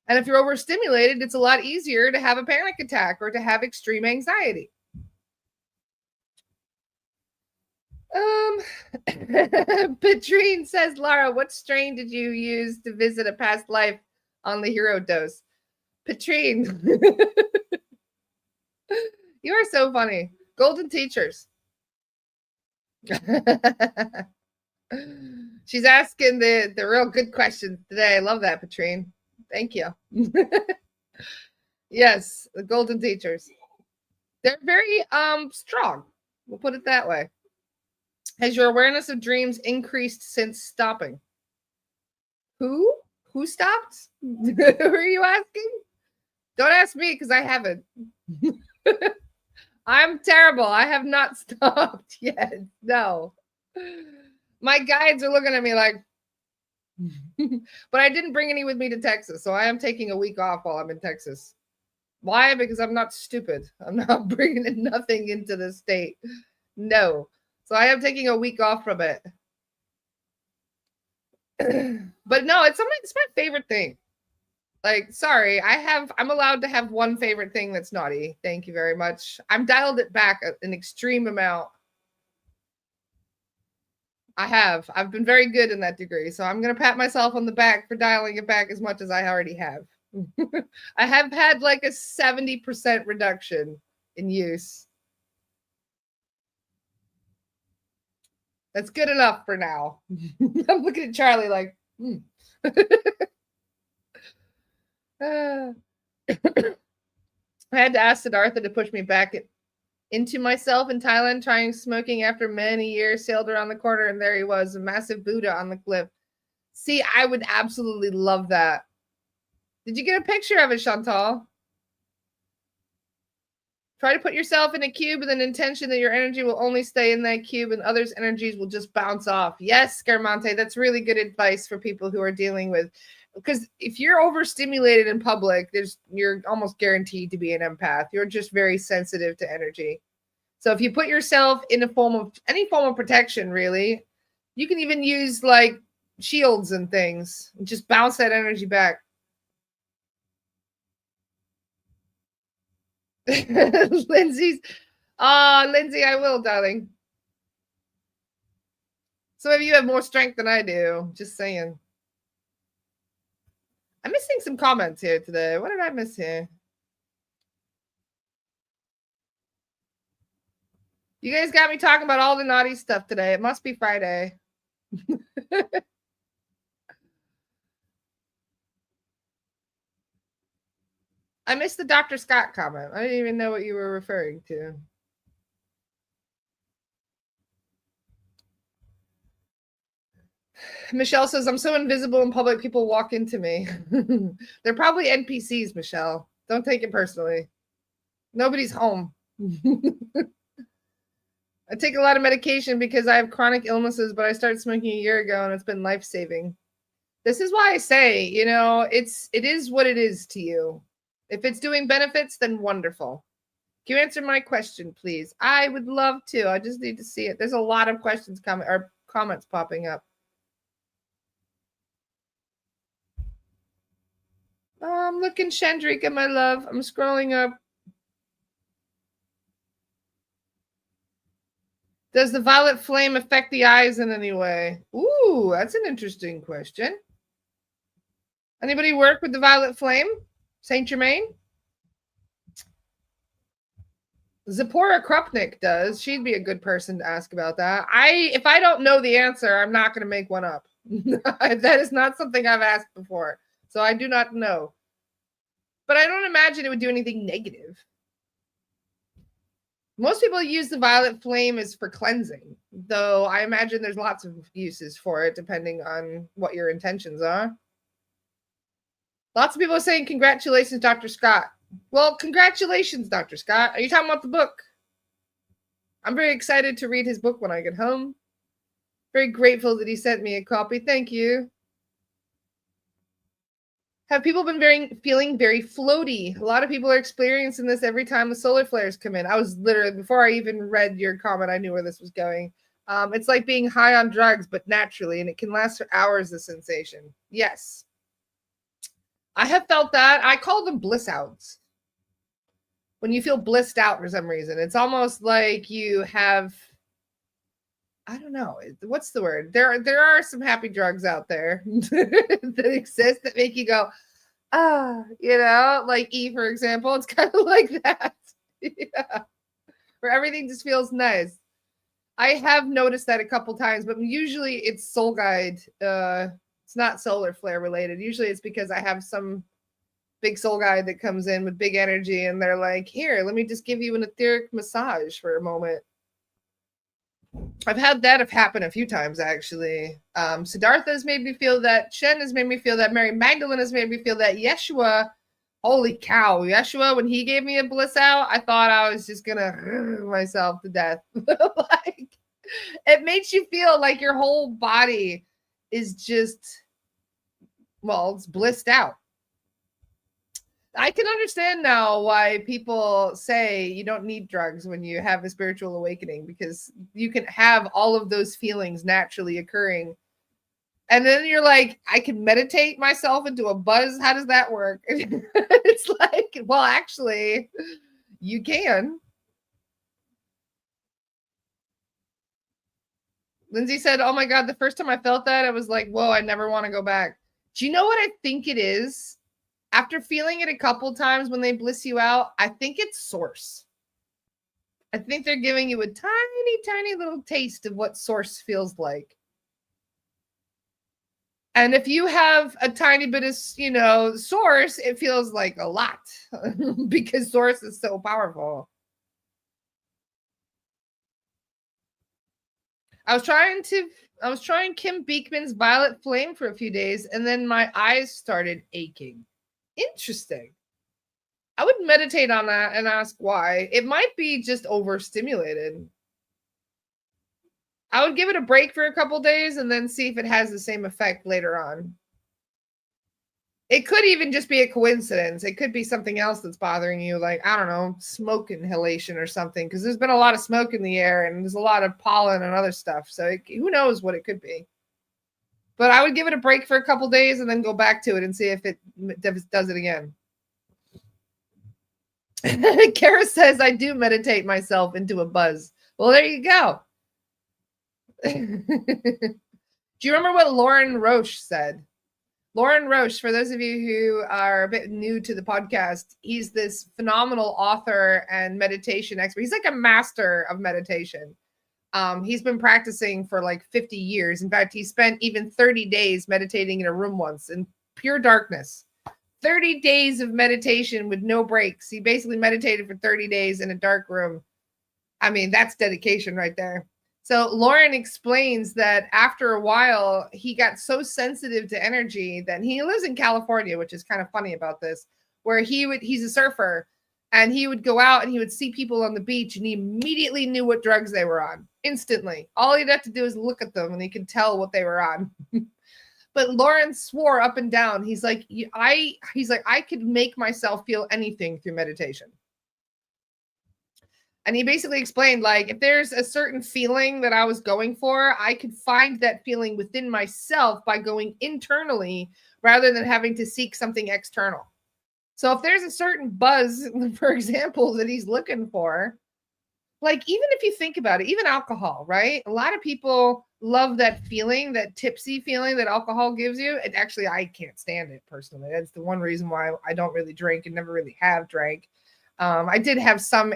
And if you're overstimulated, it's a lot easier to have a panic attack or to have extreme anxiety. Petrine says, Lara, what strain did you use to visit a past life on the hero dose? Petrine. You are so funny. Golden teachers. She's asking the real good questions today. I love that, Petrine. Thank you. Yes, the golden teachers. They're very strong. We'll put it that way. Has your awareness of dreams increased since stopping? Who stopped? Who are you asking? Don't ask me because I haven't. I'm terrible. I have not stopped yet. No. My guides are looking at me like, but I didn't bring any with me to Texas. So I am taking a week off while I'm in Texas. Why? Because I'm not stupid. I'm not bringing nothing into the state. No. So I am taking a week off from it. But no, it's my favorite thing. Like, sorry, I'm allowed to have one favorite thing that's naughty. Thank you very much. I'm dialed it back an extreme amount. I've been very good in that degree. So I'm going to pat myself on the back for dialing it back as much as I already have. I have had like a 70% reduction in use. That's good enough for now. I'm looking at Charlie like, I had to ask Siddhartha to push me back into myself in Thailand, trying smoking after many years, sailed around the corner, and there he was, a massive Buddha on the cliff. See, I would absolutely love that. Did you get a picture of it, Chantal? Try to put yourself in a cube with an intention that your energy will only stay in that cube and others' energies will just bounce off. Yes, Scarmonte, that's really good advice for people who are dealing with, because if you're overstimulated in public, you're almost guaranteed to be an empath. You're just very sensitive to energy. So if you put yourself in any form of protection, really, you can even use like shields and things and just bounce that energy back. Lindsay, I will, darling. So maybe you have more strength than I do. Just saying. I'm missing some comments here today. What did I miss here? You guys got me talking about all the naughty stuff today. It must be Friday. I missed the Dr. Scott comment. I didn't even know what you were referring to. Michelle says, I'm so invisible in public, people walk into me. They're probably NPCs, Michelle. Don't take it personally. Nobody's home. I take a lot of medication because I have chronic illnesses, but I started smoking a year ago and it's been life-saving. This is why I say, it is what it is to you. If it's doing benefits, then wonderful. Can you answer my question, please? I would love to. I just need to see it. There's a lot of questions coming or comments popping up. Oh, I'm looking, Chandrika, my love. I'm scrolling up. Does the violet flame affect the eyes in any way? Ooh, that's an interesting question. Anybody work with the violet flame? Saint Germain? Zipporah Krupnik does. She'd be a good person to ask about that. If I don't know the answer, I'm not going to make one up. That is not something I've asked before. So I do not know. But I don't imagine it would do anything negative. Most people use the violet flame as for cleansing, though I imagine there's lots of uses for it depending on what your intentions are. Lots of people are saying, congratulations, Dr. Scott. Well, congratulations, Dr. Scott. Are you talking about the book? I'm very excited to read his book when I get home. Very grateful that he sent me a copy. Thank you. Have people been feeling very floaty? A lot of people are experiencing this every time the solar flares come in. I was literally, before I even read your comment, I knew where this was going. It's like being high on drugs, but naturally, and it can last for hours, the sensation. Yes. I have felt that. I call them bliss outs. When you feel blissed out for some reason, it's almost like you have, I don't know, what's the word? There are some happy drugs out there that exist that make you go, like E, for example. It's kind of like that. Yeah. Where everything just feels nice. I have noticed that a couple times, but usually it's soul guide. It's not solar flare related. Usually it's because I have some big soul guide that comes in with big energy and they're like, here, let me just give you an etheric massage for a moment. I've had that happen a few times, actually. Siddhartha has made me feel that. Shen has made me feel that. Mary Magdalene has made me feel that. Yeshua, holy cow. Yeshua, when he gave me a bliss out, I thought I was just going to myself to death. Like, it makes you feel like your whole body is just, well, it's blissed out. I can understand now why people say you don't need drugs when you have a spiritual awakening, because you can have all of those feelings naturally occurring And then you're like, I can meditate myself into a buzz. How does that work? It's like, well, actually, you can. Lindsay said, oh my God, the first time I felt that, I was like, whoa, I never want to go back. Do you know what I think it is? After feeling it a couple times when they bliss you out, I think it's source. I think they're giving you a tiny, tiny little taste of what source feels like. And if you have a tiny bit of, source, it feels like a lot because source is so powerful. I was trying Kim Beekman's Violet Flame for a few days, and then my eyes started aching. Interesting. I would meditate on that and ask why. It might be just overstimulated. I would give it a break for a couple days and then see if it has the same effect later on. It could even just be a coincidence. It could be something else that's bothering you, like, I don't know, smoke inhalation or something, because there's been a lot of smoke in the air and there's a lot of pollen and other stuff. So who knows what it could be. But I would give it a break for a couple days and then go back to it and see if it does it again. Kara says, I do meditate myself into a buzz. Well, there you go. Do you remember what Lauren Roche said? Lauren Roche, for those of you who are a bit new to the podcast, he's this phenomenal author and meditation expert. He's like a master of meditation. He's been practicing for like 50 years. In fact, he spent even 30 days meditating in a room once in pure darkness. 30 days of meditation with no breaks. He basically meditated for 30 days in a dark room. I mean, that's dedication right there. So Lauren explains that after a while, he got so sensitive to energy that he lives in California, which is kind of funny about this, where he's a surfer and he would go out and he would see people on the beach and he immediately knew what drugs they were on instantly. All he'd have to do is look at them and he could tell what they were on. But Lauren swore up and down. He's like, I could make myself feel anything through meditation. And he basically explained, like, if there's a certain feeling that I was going for, I could find that feeling within myself by going internally rather than having to seek something external. So if there's a certain buzz, for example, that he's looking for, like, even if you think about it, even alcohol, right? A lot of people love that feeling, that tipsy feeling that alcohol gives you. And actually, I can't stand it personally. That's the one reason why I don't really drink and never really have drank. I did have some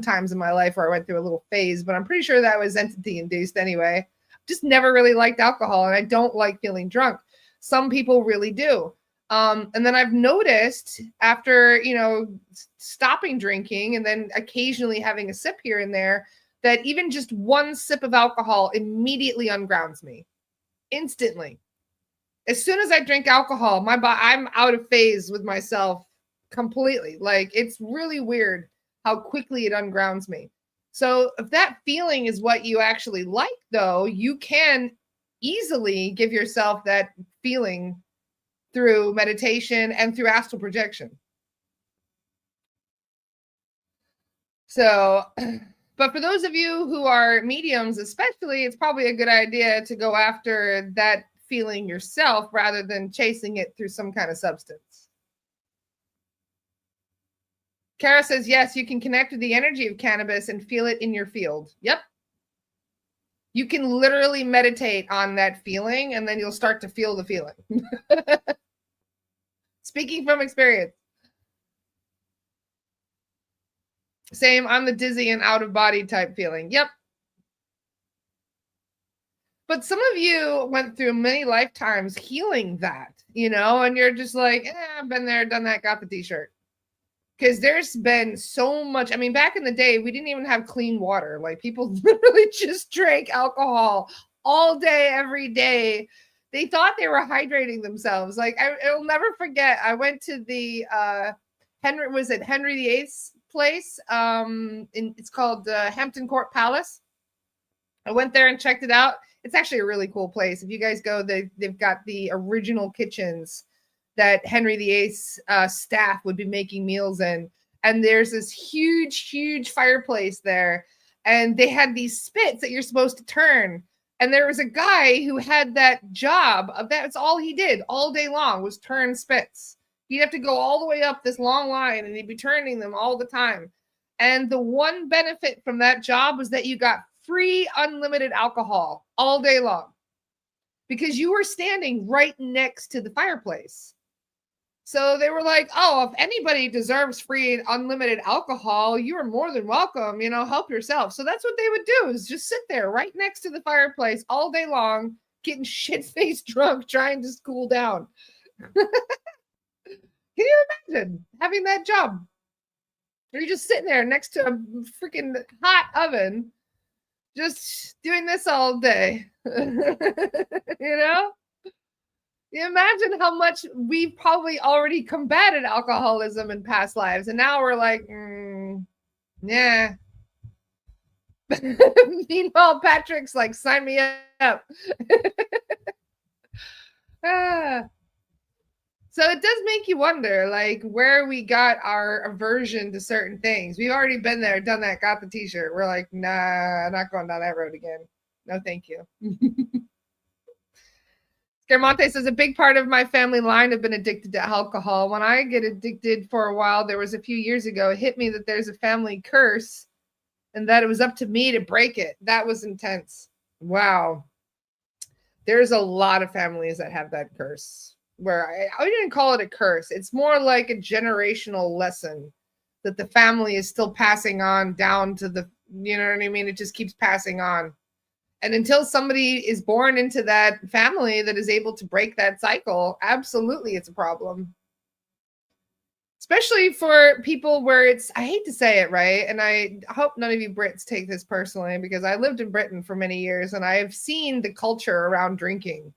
times in my life where I went through a little phase, but I'm pretty sure that was entity induced anyway. Just never really liked alcohol, and I don't like feeling drunk. Some people really do. And then I've noticed after, stopping drinking and then occasionally having a sip here and there, that even just one sip of alcohol immediately ungrounds me instantly. As soon as I drink alcohol, I'm out of phase with myself completely. Like, it's really weird how quickly it ungrounds me. So if that feeling is what you actually like, though, you can easily give yourself that feeling through meditation and through astral projection. So, but for those of you who are mediums, especially, it's probably a good idea to go after that feeling yourself rather than chasing it through some kind of substance. Kara says, yes, you can connect with the energy of cannabis and feel it in your field. Yep. You can literally meditate on that feeling and then you'll start to feel the feeling. Speaking from experience. Same, I'm the dizzy and out of body type feeling. Yep. But some of you went through many lifetimes healing that, and you're just like, I've been there, done that, got the t-shirt. Because there's been so much. I mean, back in the day, we didn't even have clean water. Like, people literally just drank alcohol all day, every day. They thought they were hydrating themselves. Like, I'll never forget. I went to the Henry VIII's place? It's called Hampton Court Palace. I went there and checked it out. It's actually a really cool place. If you guys go, they've got the original kitchens that Henry VIII's staff would be making meals in. And there's this huge, huge fireplace there. And they had these spits that you're supposed to turn. And there was a guy who had that job of that's all he did all day long was turn spits. He'd have to go all the way up this long line and he'd be turning them all the time. And the one benefit from that job was that you got free unlimited alcohol all day long because you were standing right next to the fireplace. So they were like, oh, if anybody deserves free and unlimited alcohol, you are more than welcome, help yourself. So that's what they would do is just sit there right next to the fireplace all day long, getting shit-faced drunk, trying to cool down. Can you imagine having that job? You're just sitting there next to a freaking hot oven, just doing this all day. You imagine how much we've probably already combated alcoholism in past lives. And now we're like, yeah. Meanwhile, Patrick's like, sign me up. So it does make you wonder, like, where we got our aversion to certain things. We've already been there, done that, got the t-shirt. We're like, nah, I'm not going down that road again. No, thank you. Scarmonte says a big part of my family line have been addicted to alcohol. When I get addicted for a while, there was a few years ago, it hit me that there's a family curse and that it was up to me to break it. That was intense. Wow. There's a lot of families that have that curse where I didn't call it a curse. It's more like a generational lesson that the family is still passing on down to the, you know what I mean? It just keeps passing on. And until somebody is born into that family that is able to break that cycle, absolutely it's a problem. Especially for people where it's, I hate to say it, right? And I hope none of you Brits take this personally because I lived in Britain for many years and I have seen the culture around drinking.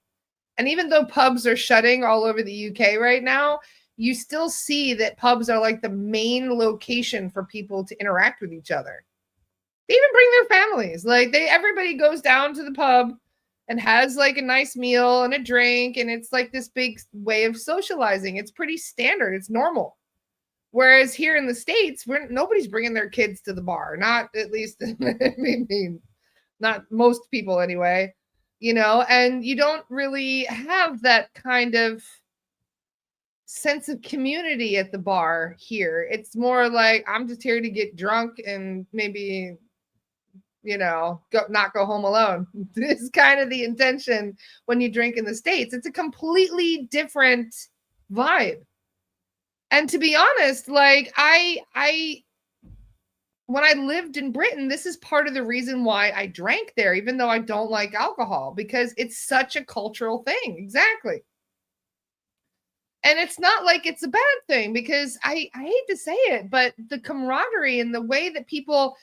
And even though pubs are shutting all over the UK right now, you still see that pubs are like the main location for people to interact with each other. They even bring their families. Like everybody goes down to the pub and has like a nice meal and a drink. And it's like this big way of socializing. It's pretty standard. It's normal. Whereas here in the States, nobody's bringing their kids to the bar. Not at least, I mean, not most people anyway, and you don't really have that kind of sense of community at the bar here. It's more like, I'm just here to get drunk and maybe not go home alone. This is kind of the intention when you drink in the States. It's a completely different vibe. And to be honest, like I when I lived in Britain, this is part of the reason why I drank there, even though I don't like alcohol, because it's such a cultural thing. Exactly. And it's not like it's a bad thing because I hate to say it, but the camaraderie and the way that people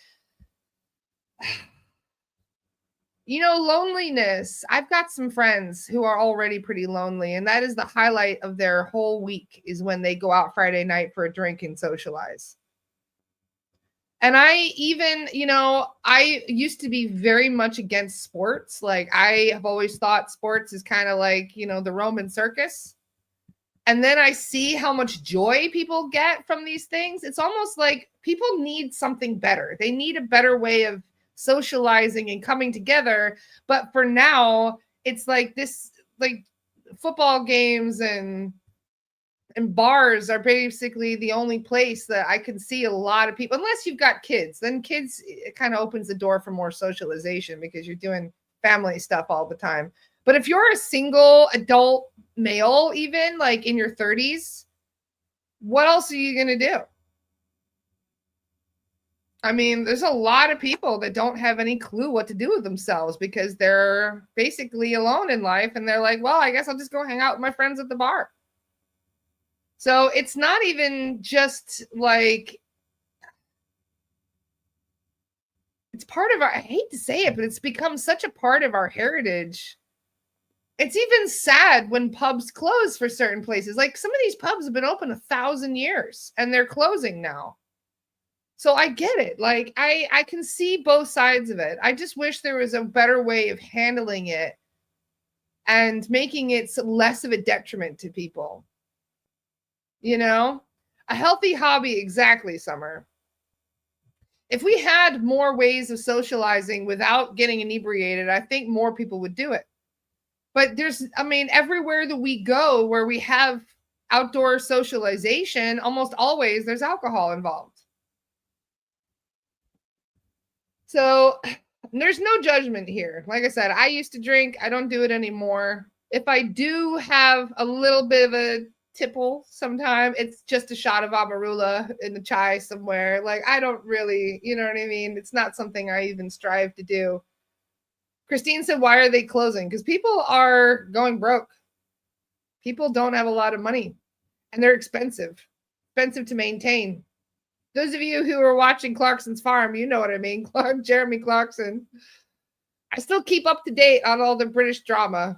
loneliness. I've got some friends who are already pretty lonely, and that is the highlight of their whole week is when they go out Friday night for a drink and socialize. And I even, I used to be very much against sports. Like I have always thought sports is kind of like, the Roman circus. And then I see how much joy people get from these things. It's almost like people need something better. They need a better way of socializing and coming together. But for now, it's like this, like football games and bars are basically the only place that I can see a lot of people, unless you've got kids. Then kids, it kind of opens the door for more socialization because you're doing family stuff all the time. But if you're a single adult male, even like in your 30s, what else are you going to do? I mean, there's a lot of people that don't have any clue what to do with themselves because they're basically alone in life. And they're like, well, I guess I'll just go hang out with my friends at the bar. So it's not even just like, it's part of our, I hate to say it, but it's become such a part of our heritage. It's even sad when pubs close for certain places. Like some of these pubs have been open 1,000 years and they're closing now. So I get it. Like I can see both sides of it. I just wish there was a better way of handling it and making it less of a detriment to people. A healthy hobby. Exactly, Summer. If we had more ways of socializing without getting inebriated, I think more people would do it. But everywhere that we go where we have outdoor socialization, almost always there's alcohol involved. So there's no judgment here. Like I said, I used to drink. I don't do it anymore. If I do have a little bit of a tipple sometime, it's just a shot of amarula in the chai somewhere. Like, I don't really, you know what I mean? It's not something I even strive to do. Christine said, why are they closing? Because people are going broke. People don't have a lot of money and they're expensive to maintain. Those of you who are watching Clarkson's Farm, you know what I mean. Jeremy Clarkson. I still keep up to date on all the British drama.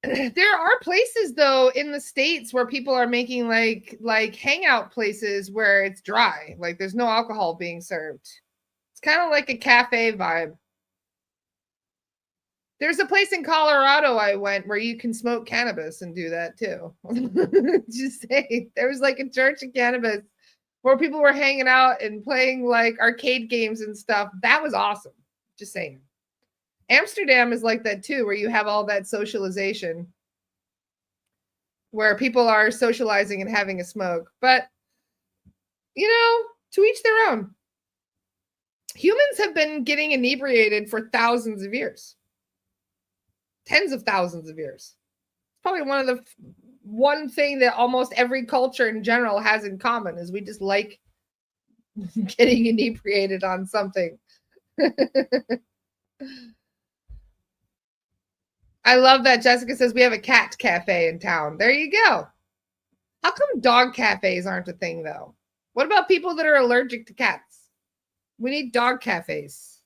There are places though in the States where people are making like hangout places where it's dry, like there's no alcohol being served. It's kind of like a cafe vibe. There's a place in Colorado I went where you can smoke cannabis and do that too. Just saying, there was like a church of cannabis where people were hanging out and playing like arcade games and stuff. That was awesome. Just saying. Amsterdam is like that too, where you have all that socialization where people are socializing and having a smoke. But, you know, to each their own. Humans have been getting inebriated for thousands of years. Tens of thousands of years. It's probably one thing that almost every culture in general has in common is we just like getting inebriated on something. I love that Jessica says we have a cat cafe in town. There you go. How come dog cafes aren't a thing though? What about people that are allergic to cats? We need dog cafes.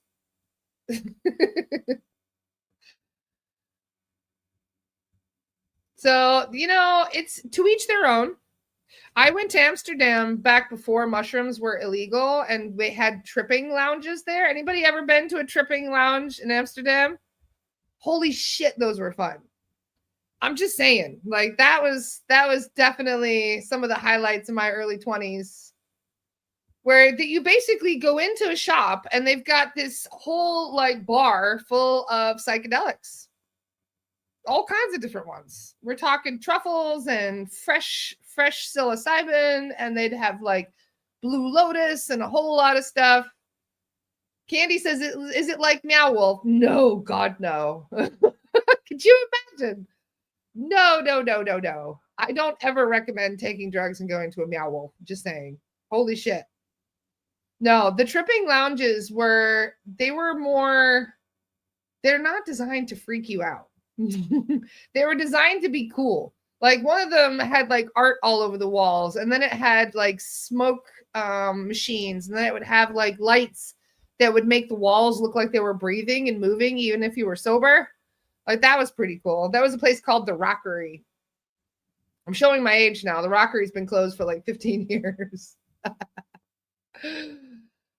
So, you know, it's to each their own. I went to Amsterdam back before mushrooms were illegal and we had tripping lounges there. Anybody ever been to a tripping lounge in Amsterdam? Holy shit, those were fun. I'm just saying, like that was definitely some of the highlights in my early 20s where you basically go into a shop and they've got this whole like bar full of psychedelics. All kinds of different ones. We're talking truffles and fresh psilocybin, and they'd have like Blue Lotus and a whole lot of stuff. Candy says, is it like Meow Wolf? No, God, no. Could you imagine? No. I don't ever recommend taking drugs and going to a Meow Wolf. Just saying. Holy shit. No, the tripping lounges they're not designed to freak you out. They were designed to be cool. Like one of them had like art all over the walls, and then it had like smoke machines, and then it would have like lights that would make the walls look like they were breathing and moving even if you were sober. Like that was pretty cool. That was a place called the Rockery. I'm showing my age now. The Rockery's been closed for like 15 years.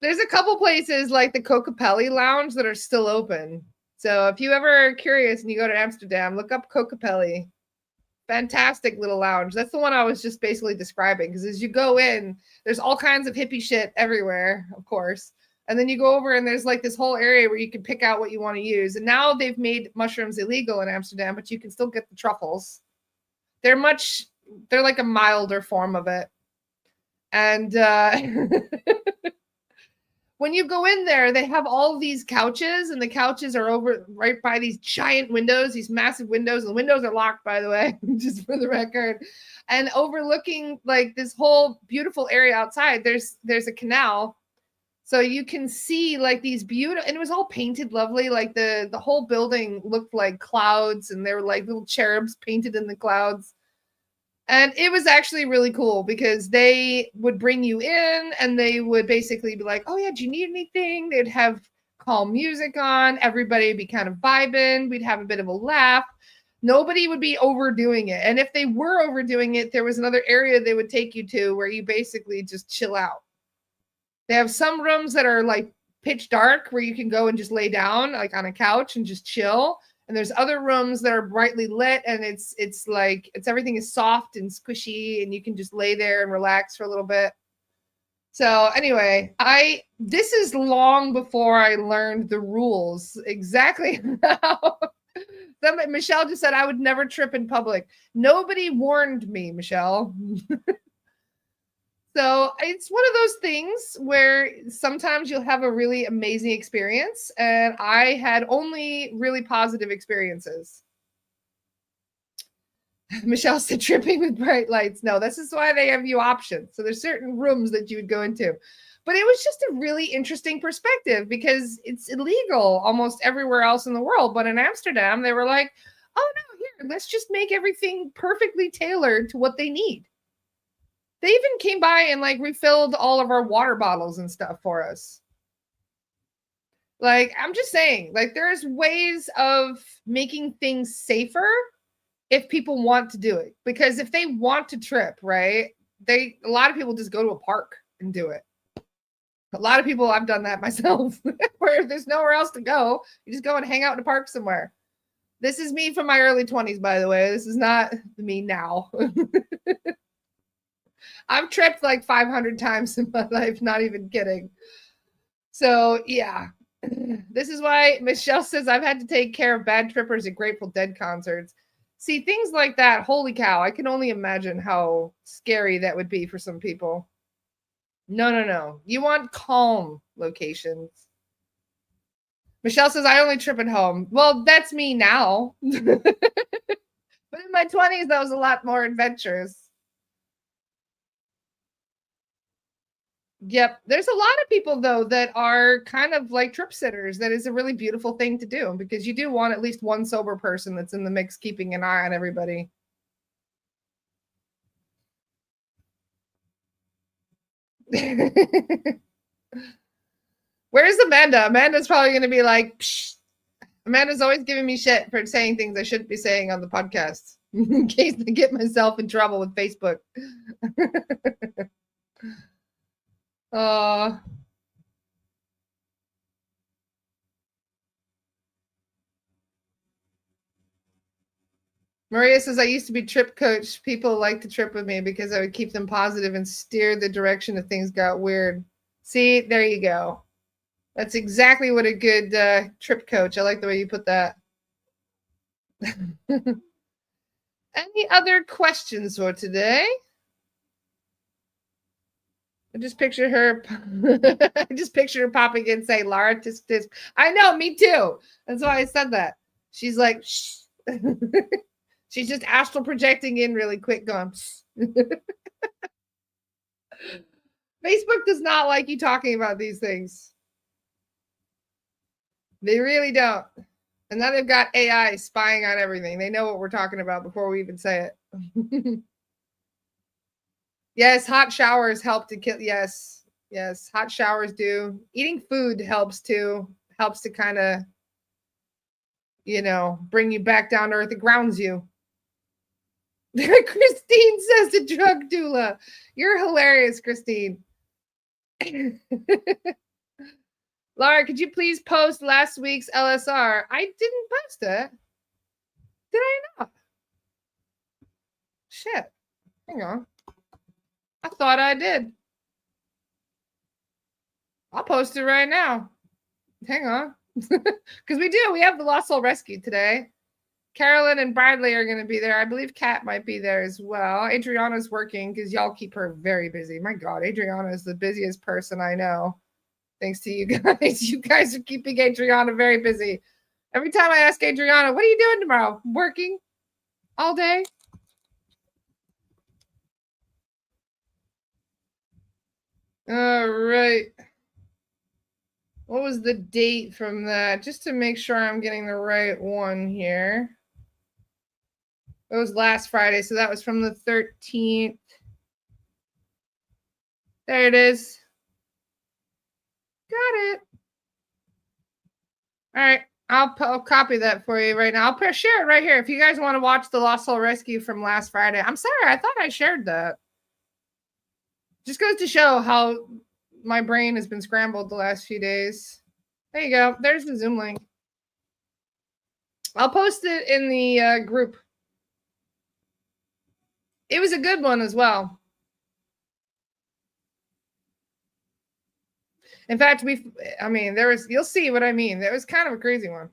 There's a couple places like the Kokapelli Lounge that are still open. So if you ever are curious and you go to Amsterdam, look up Kokapelli. Fantastic little lounge. That's the one I was just basically describing, because as you go in, there's all kinds of hippie shit everywhere, of course. And then you go over and there's like this whole area where you can pick out what you want to use. And now they've made mushrooms illegal in Amsterdam, but you can still get the truffles. They're like a milder form of it. And when you go in there, they have all these couches, and the couches are over right by these giant windows, these massive windows. And the windows are locked, by the way, just for the record. And overlooking like this whole beautiful area outside, there's a canal. So you can see like these beautiful, and it was all painted lovely. Like the whole building looked like clouds, and there were like little cherubs painted in the clouds. And it was actually really cool because they would bring you in and they would basically be like, oh yeah, do you need anything? They'd have calm music on. Everybody would be kind of vibing. We'd have a bit of a laugh. Nobody would be overdoing it. And if they were overdoing it, there was another area they would take you to where you basically just chill out. They have some rooms that are like pitch dark where you can go and just lay down like on a couch and just chill. And there's other rooms that are brightly lit, and it's like everything is soft and squishy, and you can just lay there and relax for a little bit. So anyway, this is long before I learned the rules exactly how. Michelle just said I would never trip in public. Nobody warned me, Michelle. So it's one of those things where sometimes you'll have a really amazing experience, and I had only really positive experiences. Michelle said tripping with bright lights. No, this is why they have you options. So there's certain rooms that you would go into. But it was just a really interesting perspective because it's illegal almost everywhere else in the world. But in Amsterdam, they were like, oh, no, here, let's just make everything perfectly tailored to what they need. They even came by and like refilled all of our water bottles and stuff for us. Like, I'm just saying, like, there's ways of making things safer if people want to do it. Because if they want to trip, right, a lot of people just go to a park and do it. A lot of people, I've done that myself, where there's nowhere else to go. You just go and hang out in a park somewhere. This is me from my early 20s, by the way. This is not me now. I've tripped like 500 times in my life, not even kidding. So, yeah. This is why Michelle says I've had to take care of bad trippers at Grateful Dead concerts. See, things like that, holy cow, I can only imagine how scary that would be for some people. No. You want calm locations. Michelle says, I only trip at home. Well, that's me now. But in my 20s, that was a lot more adventurous. Yep. There's a lot of people, though, that are kind of like trip sitters. That is a really beautiful thing to do because you do want at least one sober person that's in the mix, keeping an eye on everybody. Where's Amanda? Amanda's probably going to be like, psh. Amanda's always giving me shit for saying things I shouldn't be saying on the podcast in case I get myself in trouble with Facebook. Maria says, I used to be trip coach. People like to trip with me because I would keep them positive and steer the direction if things got weird. See, there you go. That's exactly what a good trip coach. I like the way you put that. Any other questions for today? I just picture her. I just picture her popping in saying, Laura, tisk, tisk. I know, me too. That's why I said that. She's like, shh. She's just astral projecting in really quick, going, Facebook does not like you talking about these things. They really don't. And now they've got AI spying on everything. They know what we're talking about before we even say it. Yes, hot showers help to kill. Yes, hot showers do. Eating food helps too. Helps to kind of, bring you back down to earth. It grounds you. Christine says the drug doula. You're hilarious, Christine. Laura, could you please post last week's LSR? I didn't post it. Did I not? Shit. Hang on. I thought I did. I'll post it right now. Hang on. Because we have the Lost Soul Rescue today. Carolyn and Bradley are going to be there. I believe Kat might be there as well. Adriana's working because y'all keep her very busy. My God, Adriana is the busiest person I know. Thanks to you guys. You guys are keeping Adriana very busy. Every time I ask Adriana, what are you doing tomorrow? Working all day? All right. What was the date from that? Just to make sure I'm getting the right one here. It was last Friday, so that was from the 13th. There it is. Got it. All right. I'll copy that for you right now. I'll share it right here. If you guys want to watch the Lost Soul Rescue from last Friday. I'm sorry. I thought I shared that. Just goes to show how my brain has been scrambled the last few days. There you go. There's the Zoom link. I'll post it in the group. It was a good one as well. In fact, you'll see what I mean. There was kind of a crazy one.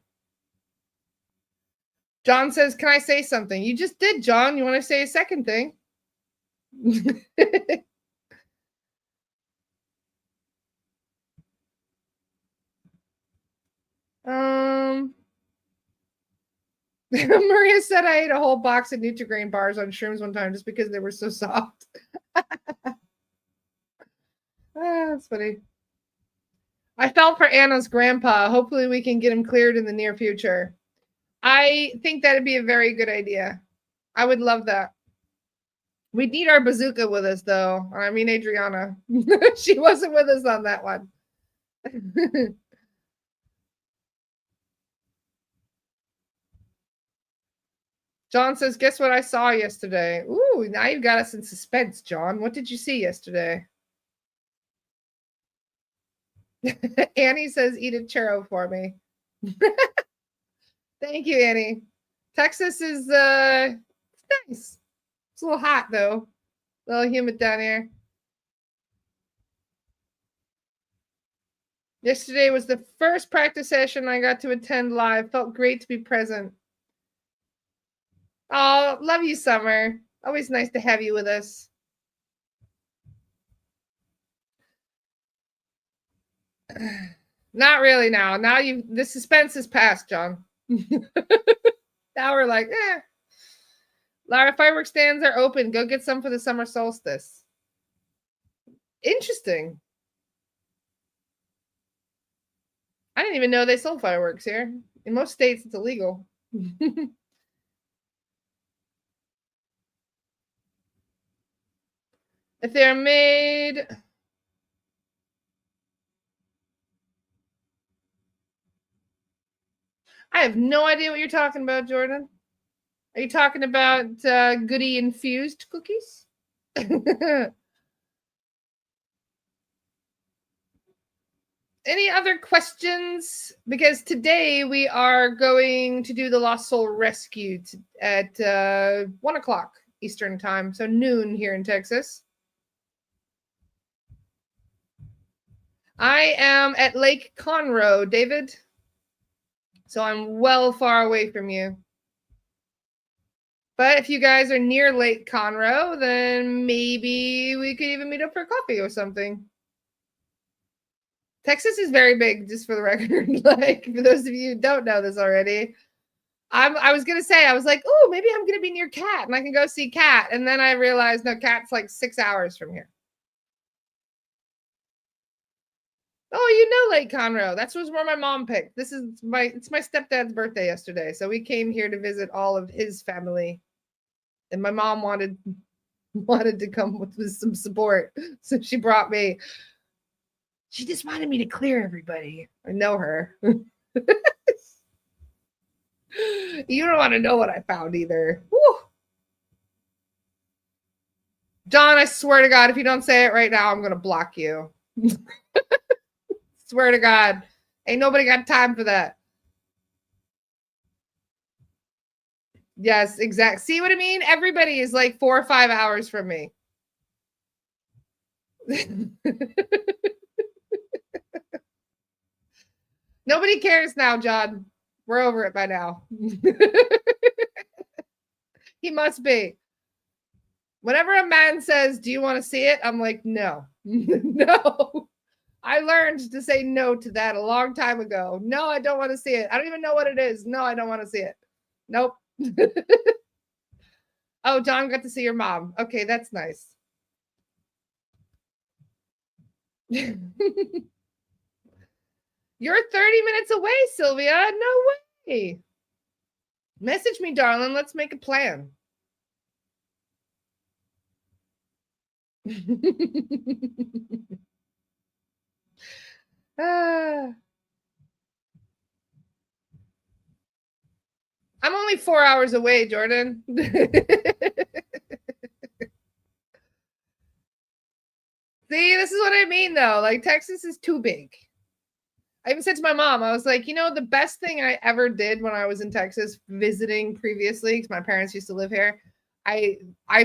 John says, can I say something? You just did, John. You want to say a second thing? Maria said I ate a whole box of Nutri-Grain bars on shrooms one time just because they were so soft. That's funny. I felt for Anna's grandpa. Hopefully we can get him cleared in the near future. I think that'd be a very good idea. I would love that. We need our bazooka with us, though. I mean, Adriana. She wasn't with us on that one. John says, guess what I saw yesterday? Ooh, now you've got us in suspense, John. What did you see yesterday? Annie says, eat a churro for me. Thank you, Annie. Texas is it's nice. It's a little hot, though. A little humid down here. Yesterday was the first practice session I got to attend live. Felt great to be present. Oh, love you, Summer. Always nice to have you with us. Not really now. Now the suspense is past, John. Now we're like, Lara, fireworks stands are open. Go get some for the summer solstice. Interesting. I didn't even know they sold fireworks here. In most states, it's illegal. If they're made... I have no idea what you're talking about, Jordan. Are you talking about goody infused cookies? Any other questions? Because today we are going to do the Lost Soul Rescue at 1 o'clock Eastern time, so noon here in Texas. I am at Lake Conroe, David. So I'm well far away from you. But if you guys are near Lake Conroe, then maybe we could even meet up for coffee or something. Texas is very big, just for the record. Like, for those of you who don't know this already, I was gonna say, I was like, oh, maybe I'm gonna be near Kat and I can go see Kat. And then I realized, no, Kat's like 6 hours from here. Oh, you know Lake Conroe. That's where my mom picked. It's my stepdad's birthday yesterday. So we came here to visit all of his family. And my mom wanted to come with some support. So she brought me. She just wanted me to clear everybody. I know her. You don't want to know what I found either. Woo. John, I swear to God, if you don't say it right now, I'm going to block you. Swear to God. Ain't nobody got time for that. Yes, exactly. See what I mean? Everybody is like 4 or 5 hours from me. Nobody cares now, John. We're over it by now. He must be. Whenever a man says, do you want to see it? I'm like, no. No. I learned to say no to that a long time ago. No, I don't want to see it. I don't even know what it is. No, I don't want to see it. Nope. Oh, John got to see your mom. Okay, that's nice. You're 30 minutes away, Sylvia. No way. Message me, darling. Let's make a plan. I'm only 4 hours away, Jordan. See, this is what I mean, though. Like, Texas is too big. I even said to my mom, I was like, the best thing I ever did when I was in Texas visiting previously, because my parents used to live here, I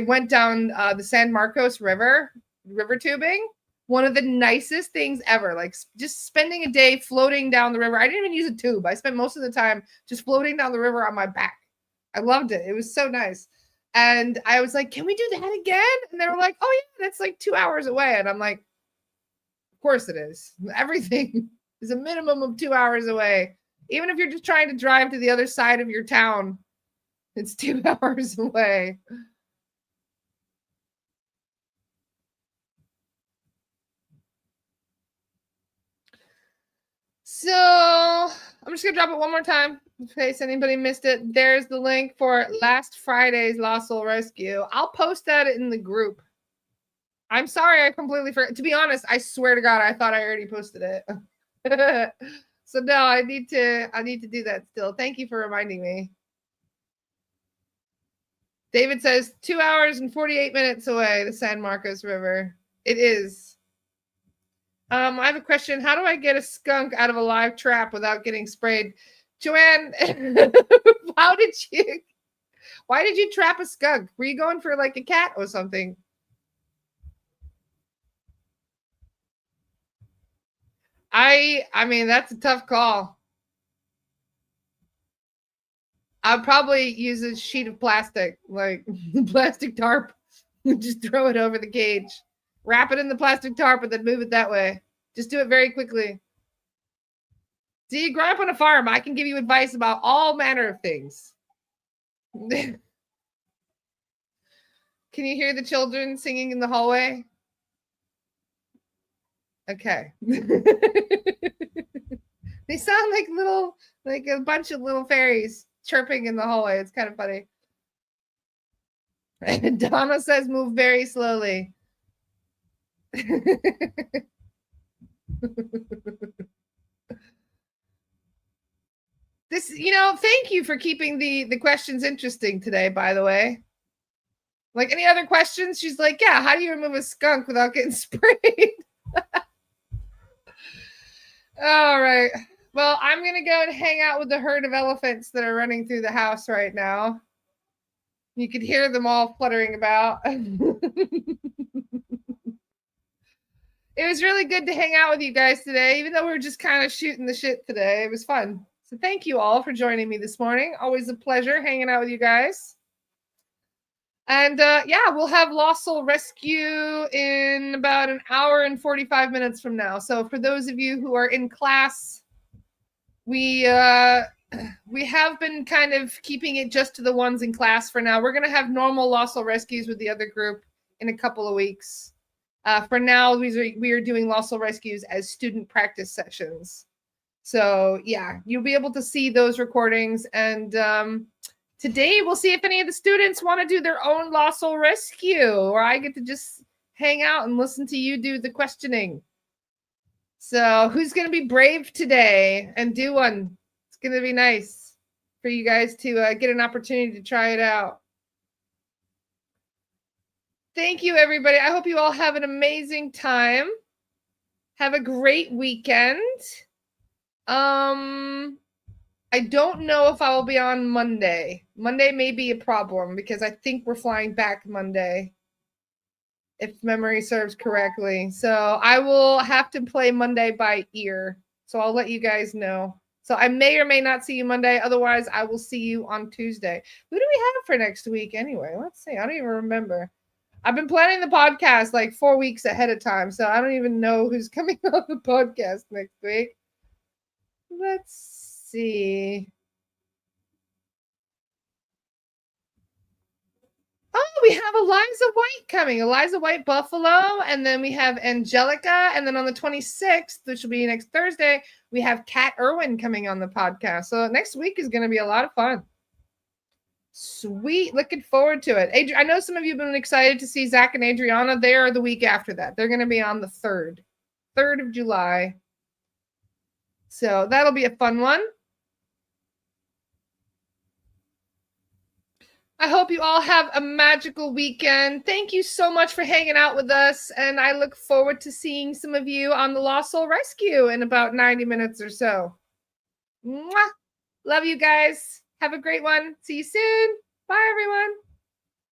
went down the San Marcos river tubing. One of the nicest things ever. Like just spending a day floating down the river. I didn't even use a tube. I spent most of the time just floating down the river on my back. I loved it. It was so nice. And I was like, can we do that again? And they were like, oh yeah, that's like 2 hours away. And I'm like, of course it is. Everything is a minimum of 2 hours away. Even if you're just trying to drive to the other side of your town, it's 2 hours away. So I'm just gonna drop it one more time in case anybody missed it. There's the link for last Friday's Lost Soul Rescue. I'll post that in the group. I'm sorry, I completely forgot. To be honest, I swear to God, I thought I already posted it. So no, I need to do that still. Thank you for reminding me. David says 2 hours and 48 minutes away, the San Marcos River. It is. I have a question. How do I get a skunk out of a live trap without getting sprayed? Joanne, why did you trap a skunk? Were you going for like a cat or something? I mean, that's a tough call. I'd probably use a sheet of plastic, like plastic tarp. Just throw it over the cage. Wrap it in the plastic tarp and then move it that way. Just do it very quickly. See, growing up on a farm, I can give you advice about all manner of things. Can you hear the children singing in the hallway? Okay. They sound like a bunch of little fairies chirping in the hallway. It's kind of funny. Donna says move very slowly. This, thank you for keeping the questions interesting today, by the way. Like any other questions? She's like, yeah, how do you remove a skunk without getting sprayed? All right. Well, I'm going to go and hang out with the herd of elephants that are running through the house right now. You could hear them all fluttering about. It was really good to hang out with you guys today, even though we were just kind of shooting the shit today. It was fun. So thank you all for joining me this morning. Always a pleasure hanging out with you guys. And yeah, we'll have Lost Soul Rescue in about an hour and 45 minutes from now. So for those of you who are in class, we have been kind of keeping it just to the ones in class for now. We're going to have normal Lost Soul Rescues with the other group in a couple of weeks. For now, we are doing Lost Soul Rescues as student practice sessions. So yeah, you'll be able to see those recordings. And today we'll see if any of the students want to do their own Lost Soul Rescue, or I get to just hang out and listen to you do the questioning. So who's going to be brave today and do one? It's going to be nice for you guys to get an opportunity to try it out. Thank you, everybody. I hope you all have an amazing time. Have a great weekend. I don't know if I will be on Monday. Monday may be a problem because I think we're flying back Monday, if memory serves correctly. So I will have to play Monday by ear. So I'll let you guys know. So I may or may not see you Monday. Otherwise, I will see you on Tuesday. Who do we have for next week anyway? Let's see. I don't even remember. I've been planning the podcast like 4 weeks ahead of time. So I don't even know who's coming on the podcast next week. Let's see. Oh, we have Eliza White coming. Eliza White Buffalo. And then we have Angelica. And then on the 26th, which will be next Thursday, we have Kat Irwin coming on the podcast. So next week is going to be a lot of fun. Sweet. Looking forward to it. I know some of you have been excited to see Zach and Adriana. They are the week after that. They're going to be on the 3rd of July. So that'll be a fun one. I hope you all have a magical weekend. Thank you so much for hanging out with us. And I look forward to seeing some of you on the Lost Soul Rescue in about 90 minutes or so. Mwah! Love you guys. Have a great one. See you soon. Bye, everyone.